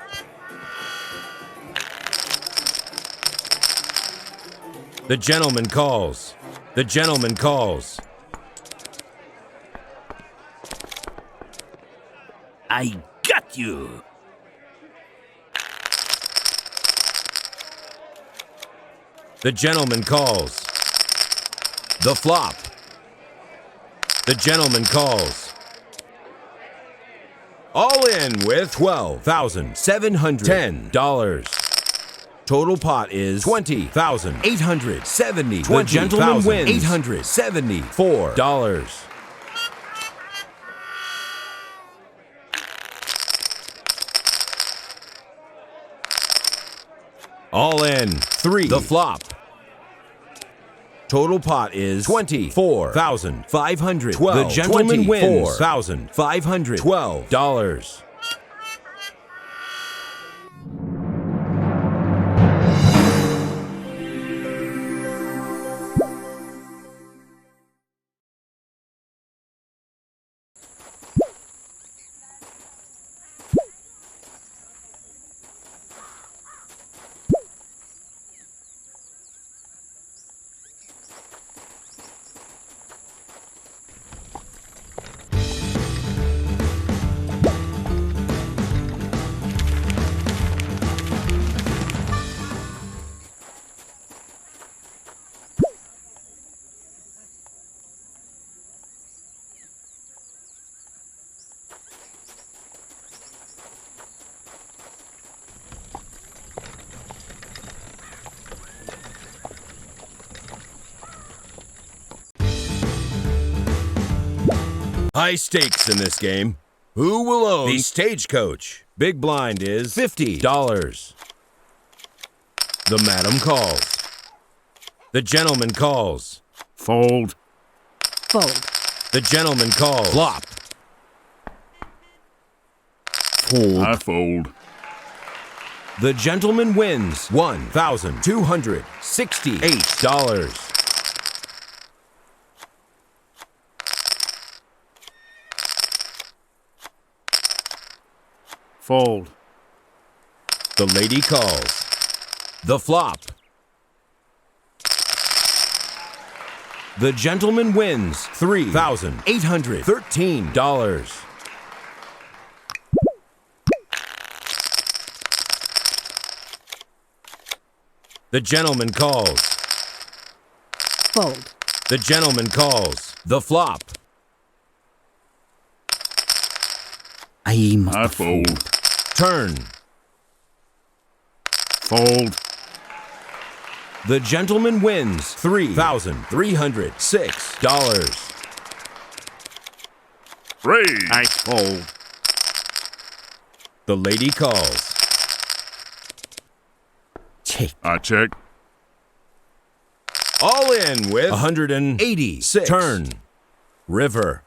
The gentleman calls. The gentleman calls. I got you. The gentleman calls. The flop. The gentleman calls. All in with $12,710. Total pot is $20,870. The gentleman wins $874. All in. 3. The flop. Total pot is $24,512. The gentleman wins $1,512. High stakes in this game. Who will own the Stagecoat? Big blind is $50. The madam calls. The gentleman calls. Fold. Fold. The gentleman calls. Flop. Fold. I fold. The gentleman wins $1,268. Fold. The lady calls. The flop. The gentleman wins $3,813. The gentleman calls. Fold. The gentleman calls. The flop. I must I fold. Turn. Fold. The gentleman wins $3,306. Raise. I fold. The lady calls. Check. I check. All in with 186. Turn. River.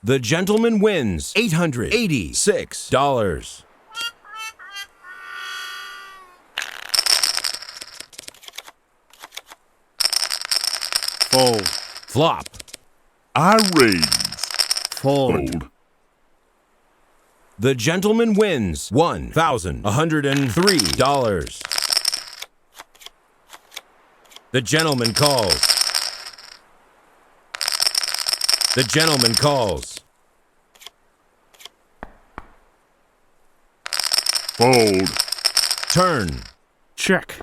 The gentleman wins $886. Fold. Flop. I raise. Fold. Fold. The gentleman wins $1,103. The gentleman calls. The gentleman calls. Fold. Turn. Check.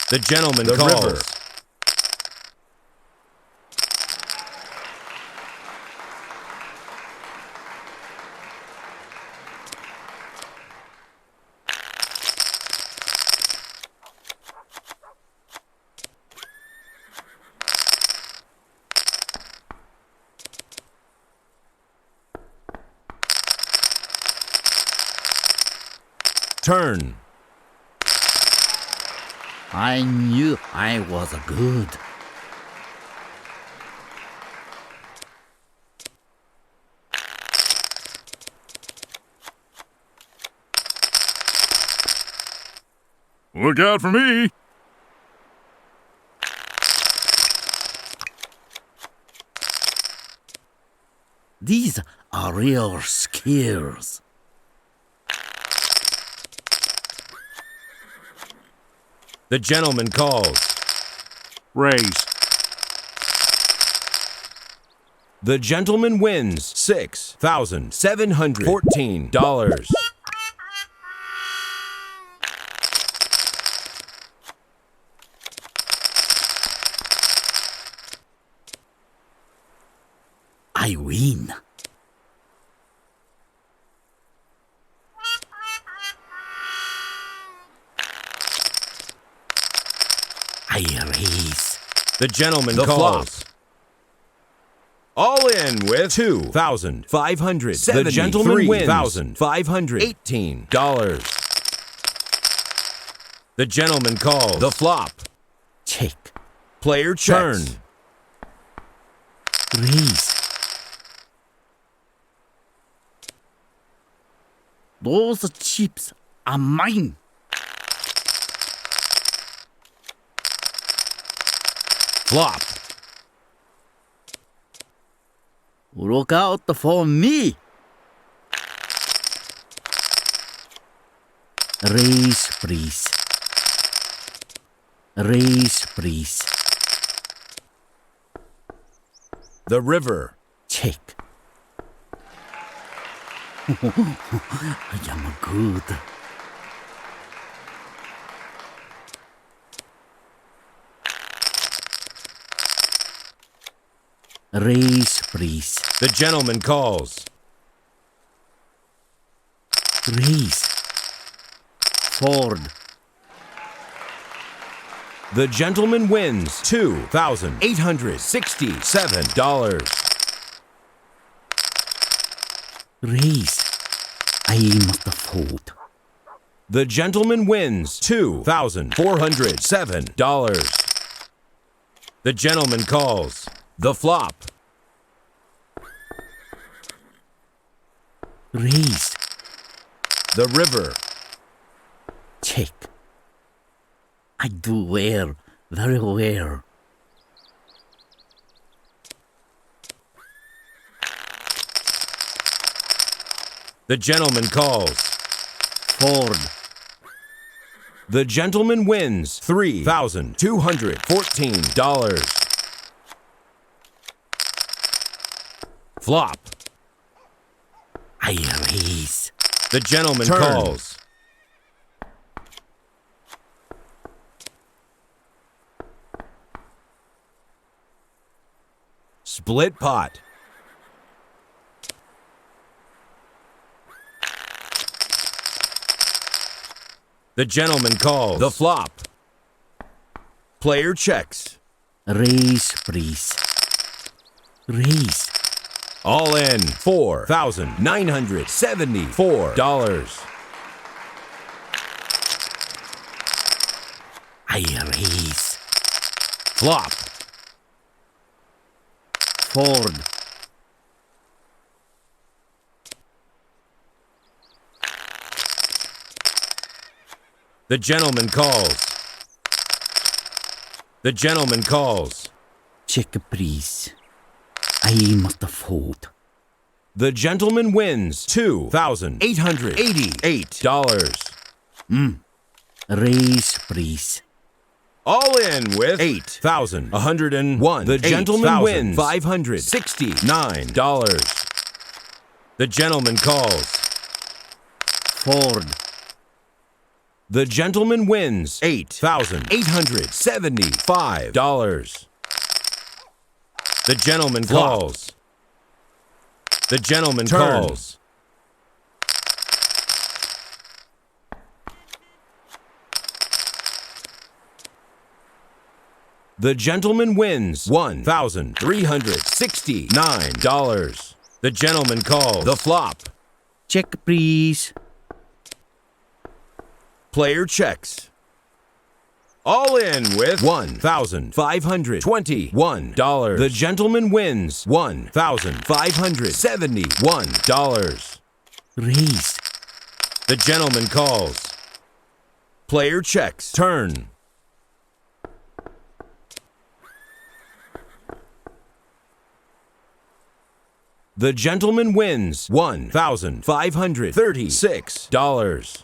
The gentleman calls. river. Turn. I knew I was good. Look out for me. These are real skills. The gentleman calls. Raise. The gentleman wins $6,714. I win. I raise. The gentleman calls. All in with $2,500. The gentleman wins $1,518. The gentleman calls. The flop. Check. Player checks. Turn. Raise. Those chips are mine. Flop. Look out for me. Raise, please. Raise, please. The river. Check. I am good. Raise, please. The gentleman calls. Raise. Fold. The gentleman wins $2,867. Raise. I must fold. The gentleman wins $2,407. The gentleman calls the flop. Raise. The river. Check. I do well, very well. The gentleman calls Ford. The gentleman wins $3,214. Flop. I raise. The gentleman Turn. calls. Split pot. The gentleman calls the flop. Player checks. Raise, please. Raise. All in $4,974. I raise. Flop. Ford. The gentleman calls. The gentleman calls. Check, please. I must fold. The gentleman wins $2,888. Raise, please. All in with $8,101. The gentleman wins $569. The gentleman calls. Ford. The gentleman wins $8,875. The gentleman calls. The gentleman calls. The gentleman wins $1,369. The gentleman calls the flop. Check, please. Player checks. All in with $1,521. The gentleman wins $1,571. Raise. The gentleman calls. Player checks. Turn. The gentleman wins $1,536.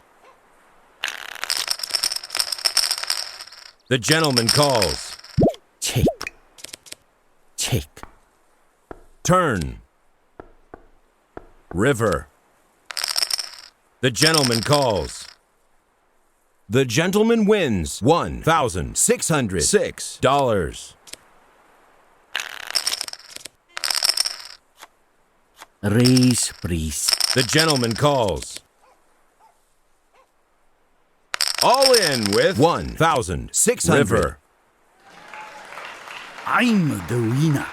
The gentleman calls. Check. Check. Turn. River. The gentleman calls. The gentleman wins $1,606. Raise, please. The gentleman calls. All in with $1,600. River. I'm the winner.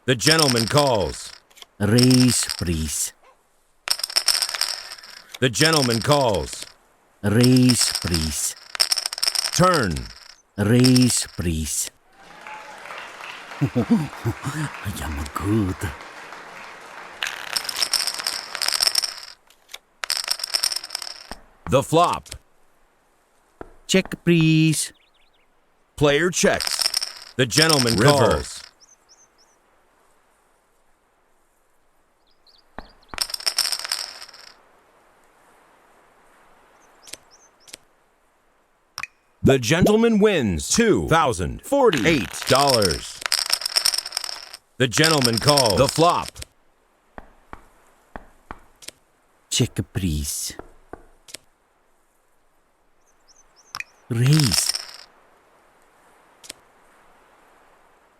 The gentleman calls. Raise, please. The gentleman calls. Raise, please. Turn. Raise, please. I am good. The flop. Check, please. Player checks. The gentleman calls. The gentleman wins $2,048. The gentleman calls the flop. Check, please. Raise.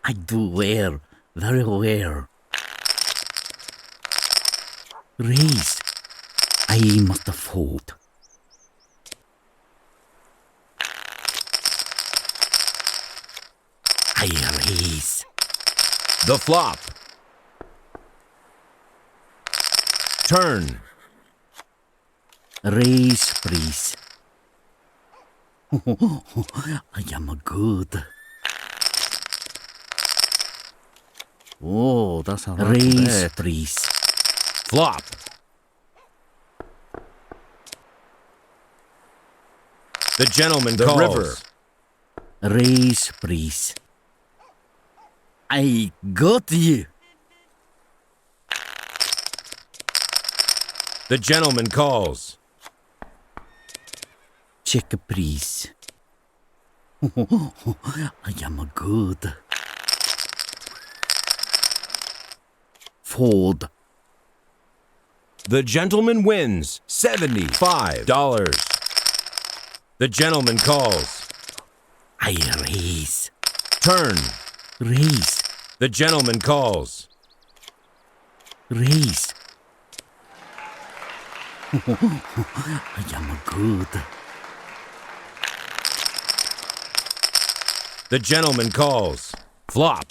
I do well, very well. Raise. I must fold. I raise. The flop. Turn. Raise, please. I am good. Oh, that's a lot. Raise, please. Flop. The gentleman calls. river. Raise, please. I got you. The gentleman calls. Check, please. I am good. Fold. The gentleman wins $75. The gentleman calls. I raise. Turn. Raise. The gentleman calls. Raise. I am good. The gentleman calls. Flop.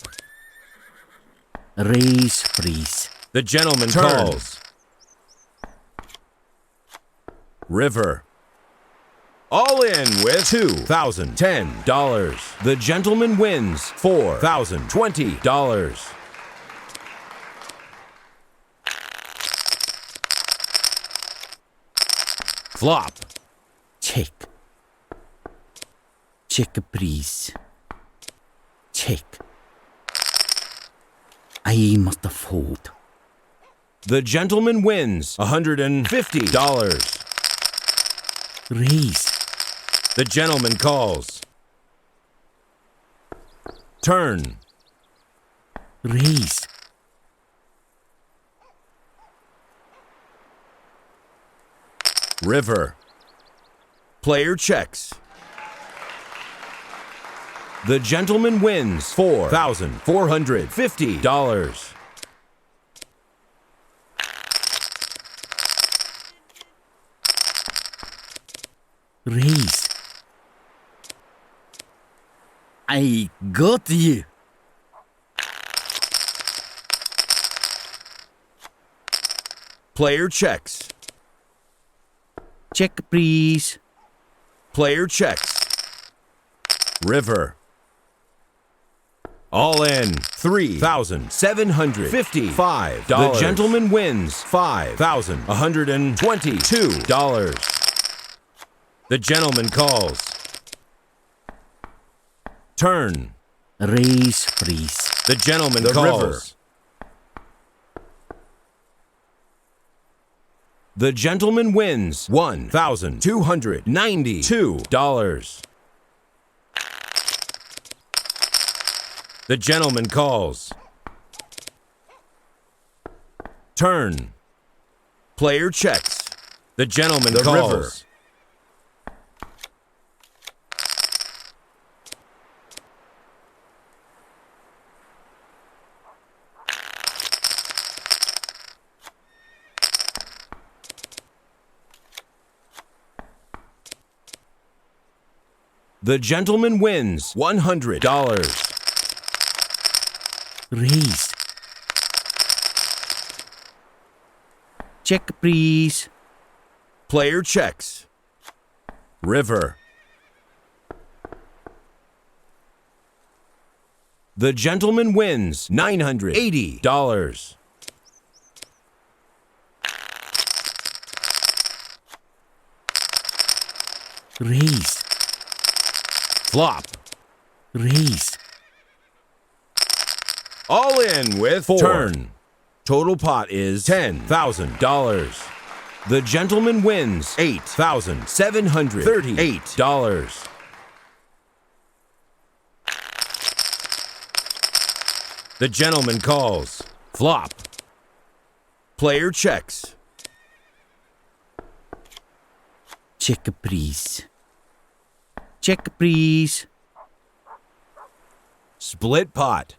Raise, please. The gentleman Turn. calls. River. All in with $2,010. The gentleman wins $4,020. Flop. Check. Check, please. Check. I must fold. The gentleman wins $150. Raise. The gentleman calls. Turn. Raise. River. Player checks. The gentleman wins $4,450. Raise. I got you. Player checks. Check, please. Player checks. River. All in $3,755. The gentleman wins $5,122. The gentleman calls. Turn. Raise, please. The gentleman The calls. river. The gentleman wins $1,292. The gentleman calls. Turn. Player checks. The gentleman The calls. river. The gentleman wins $100. Raise. Check, please. Player checks. River. The gentleman wins $980. Raise. Flop. Raise. All in with turn. Total pot is $10,000. The gentleman wins $8,738. The gentleman calls. Flop. Player checks. Check, please. Check, please. Split pot.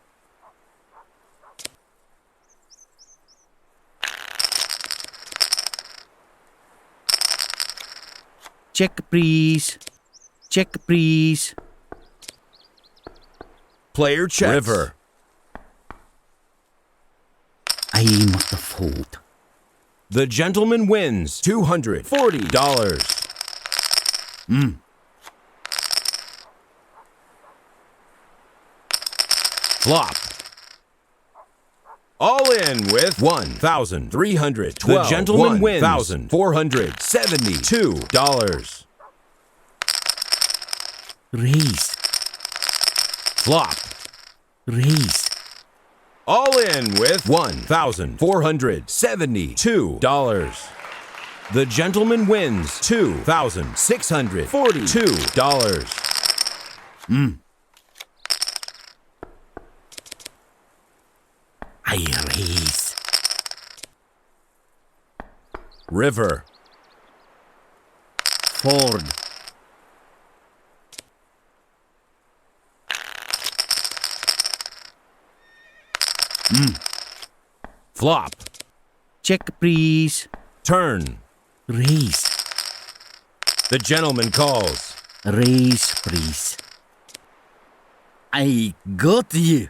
Check, please. Check, please. Player checks. River. I must fold. The gentleman wins $240. Flop. All in with $1,312. The gentleman wins $1,472. Raise. Flop. Raise. All in with $1,472. The gentleman wins $2,642. I raise. River. Fold. Flop. Check, please. Turn. Raise. The gentleman calls. Raise, please. I got you.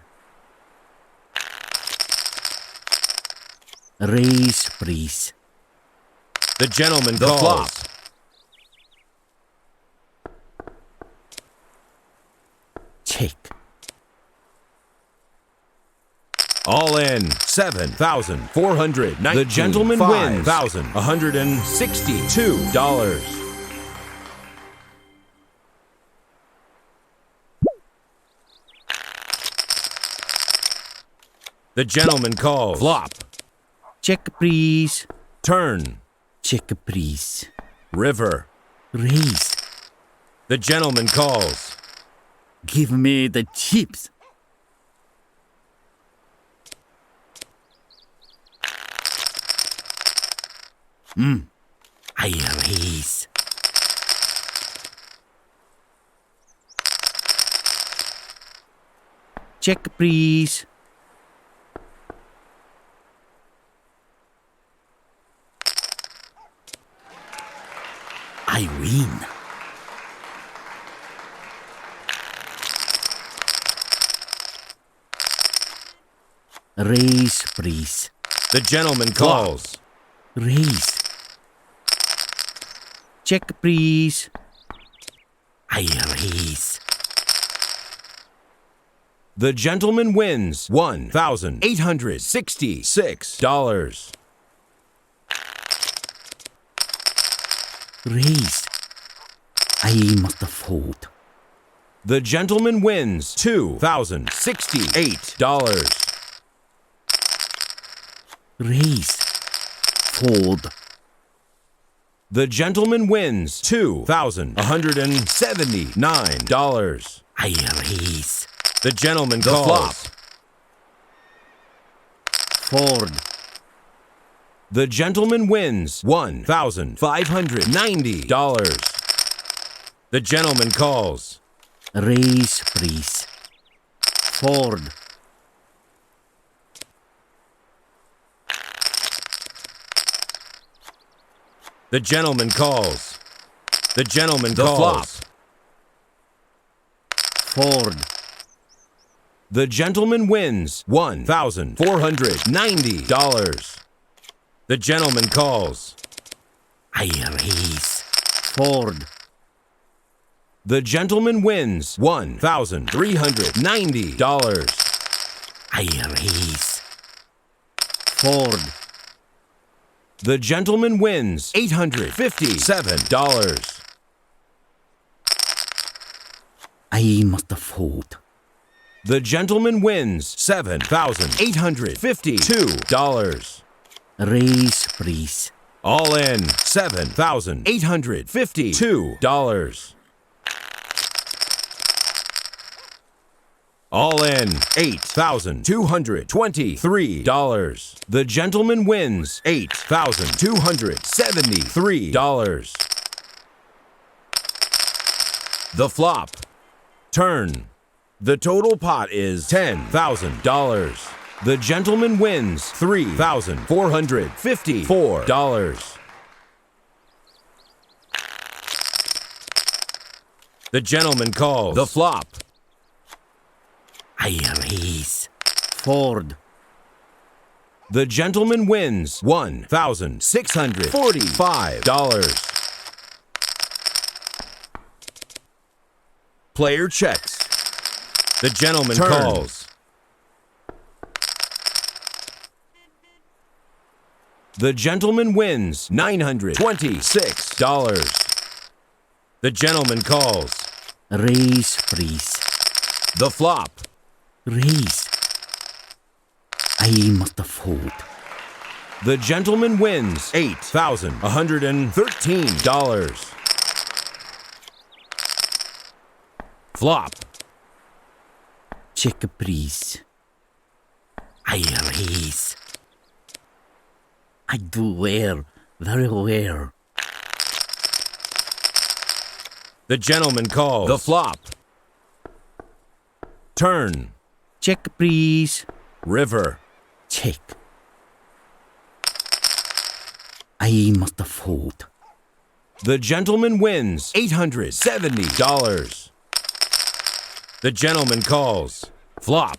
Raise, please. The gentleman calls. Flop. Check. All in $7,419. The gentleman wins $1,162. The gentleman calls. Flop. Check, please. Turn. Check, please. River. Raise. The gentleman calls. Give me the chips. I raise. Check, please. I win. Raise, please. The gentleman calls. Raise. Check, please. I raise. The gentleman wins $1,866. Raise. I must fold. The gentleman wins $2,068. Raise. Fold. The gentleman wins $2,179. I raise. The gentleman calls. Flop. Fold. The gentleman wins $1,590. The gentleman calls. Raise, please. Fold. The gentleman calls. The gentleman calls. Fold. The gentleman wins $1,490. The gentleman calls. I raise. Fold. The gentleman wins $1,390. I raise. Fold. The gentleman wins $857. I must fold. The gentleman wins $7,852. Raise, please. All in $7,852. All in $8,223. The gentleman wins $8,273. The flop. Turn. The total pot is $10,000. The gentleman wins $3,454. The gentleman calls. The flop. I raise. Fold. The gentleman wins $1,645. Player checks. The gentleman calls. The gentleman wins $926. The gentleman calls. Raise, please. The flop. Raise. I must fold. The gentleman wins $8,113. Flop. Check, please. I raise. I do well, very well. The gentleman calls. The flop. Turn. Check, please. River. Check. I must fold. The gentleman wins $870. The gentleman calls. Flop.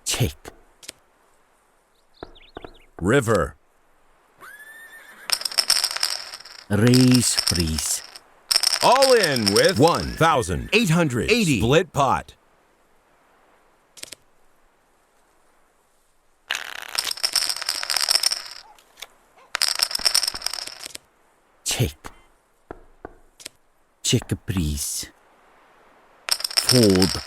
Check. River. Raise, please. All in with 1,880. Split pot. Check. Check, please. Fold.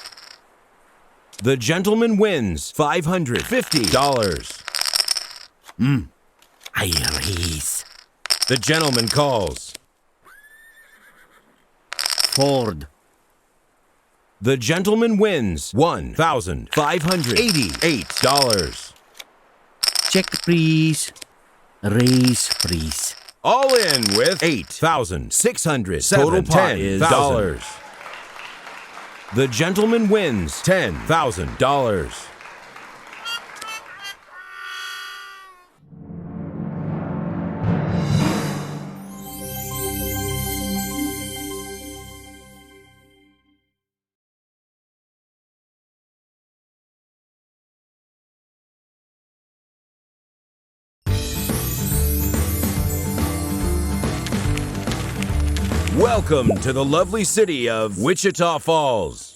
The gentleman wins $550. I raise. The gentleman calls. Fold. The gentleman wins $1,588. Check, please. Raise, please. All in with $8,607. Total pot is $10,000. The gentleman wins $10,000. Welcome to the lovely city of Wichita Falls.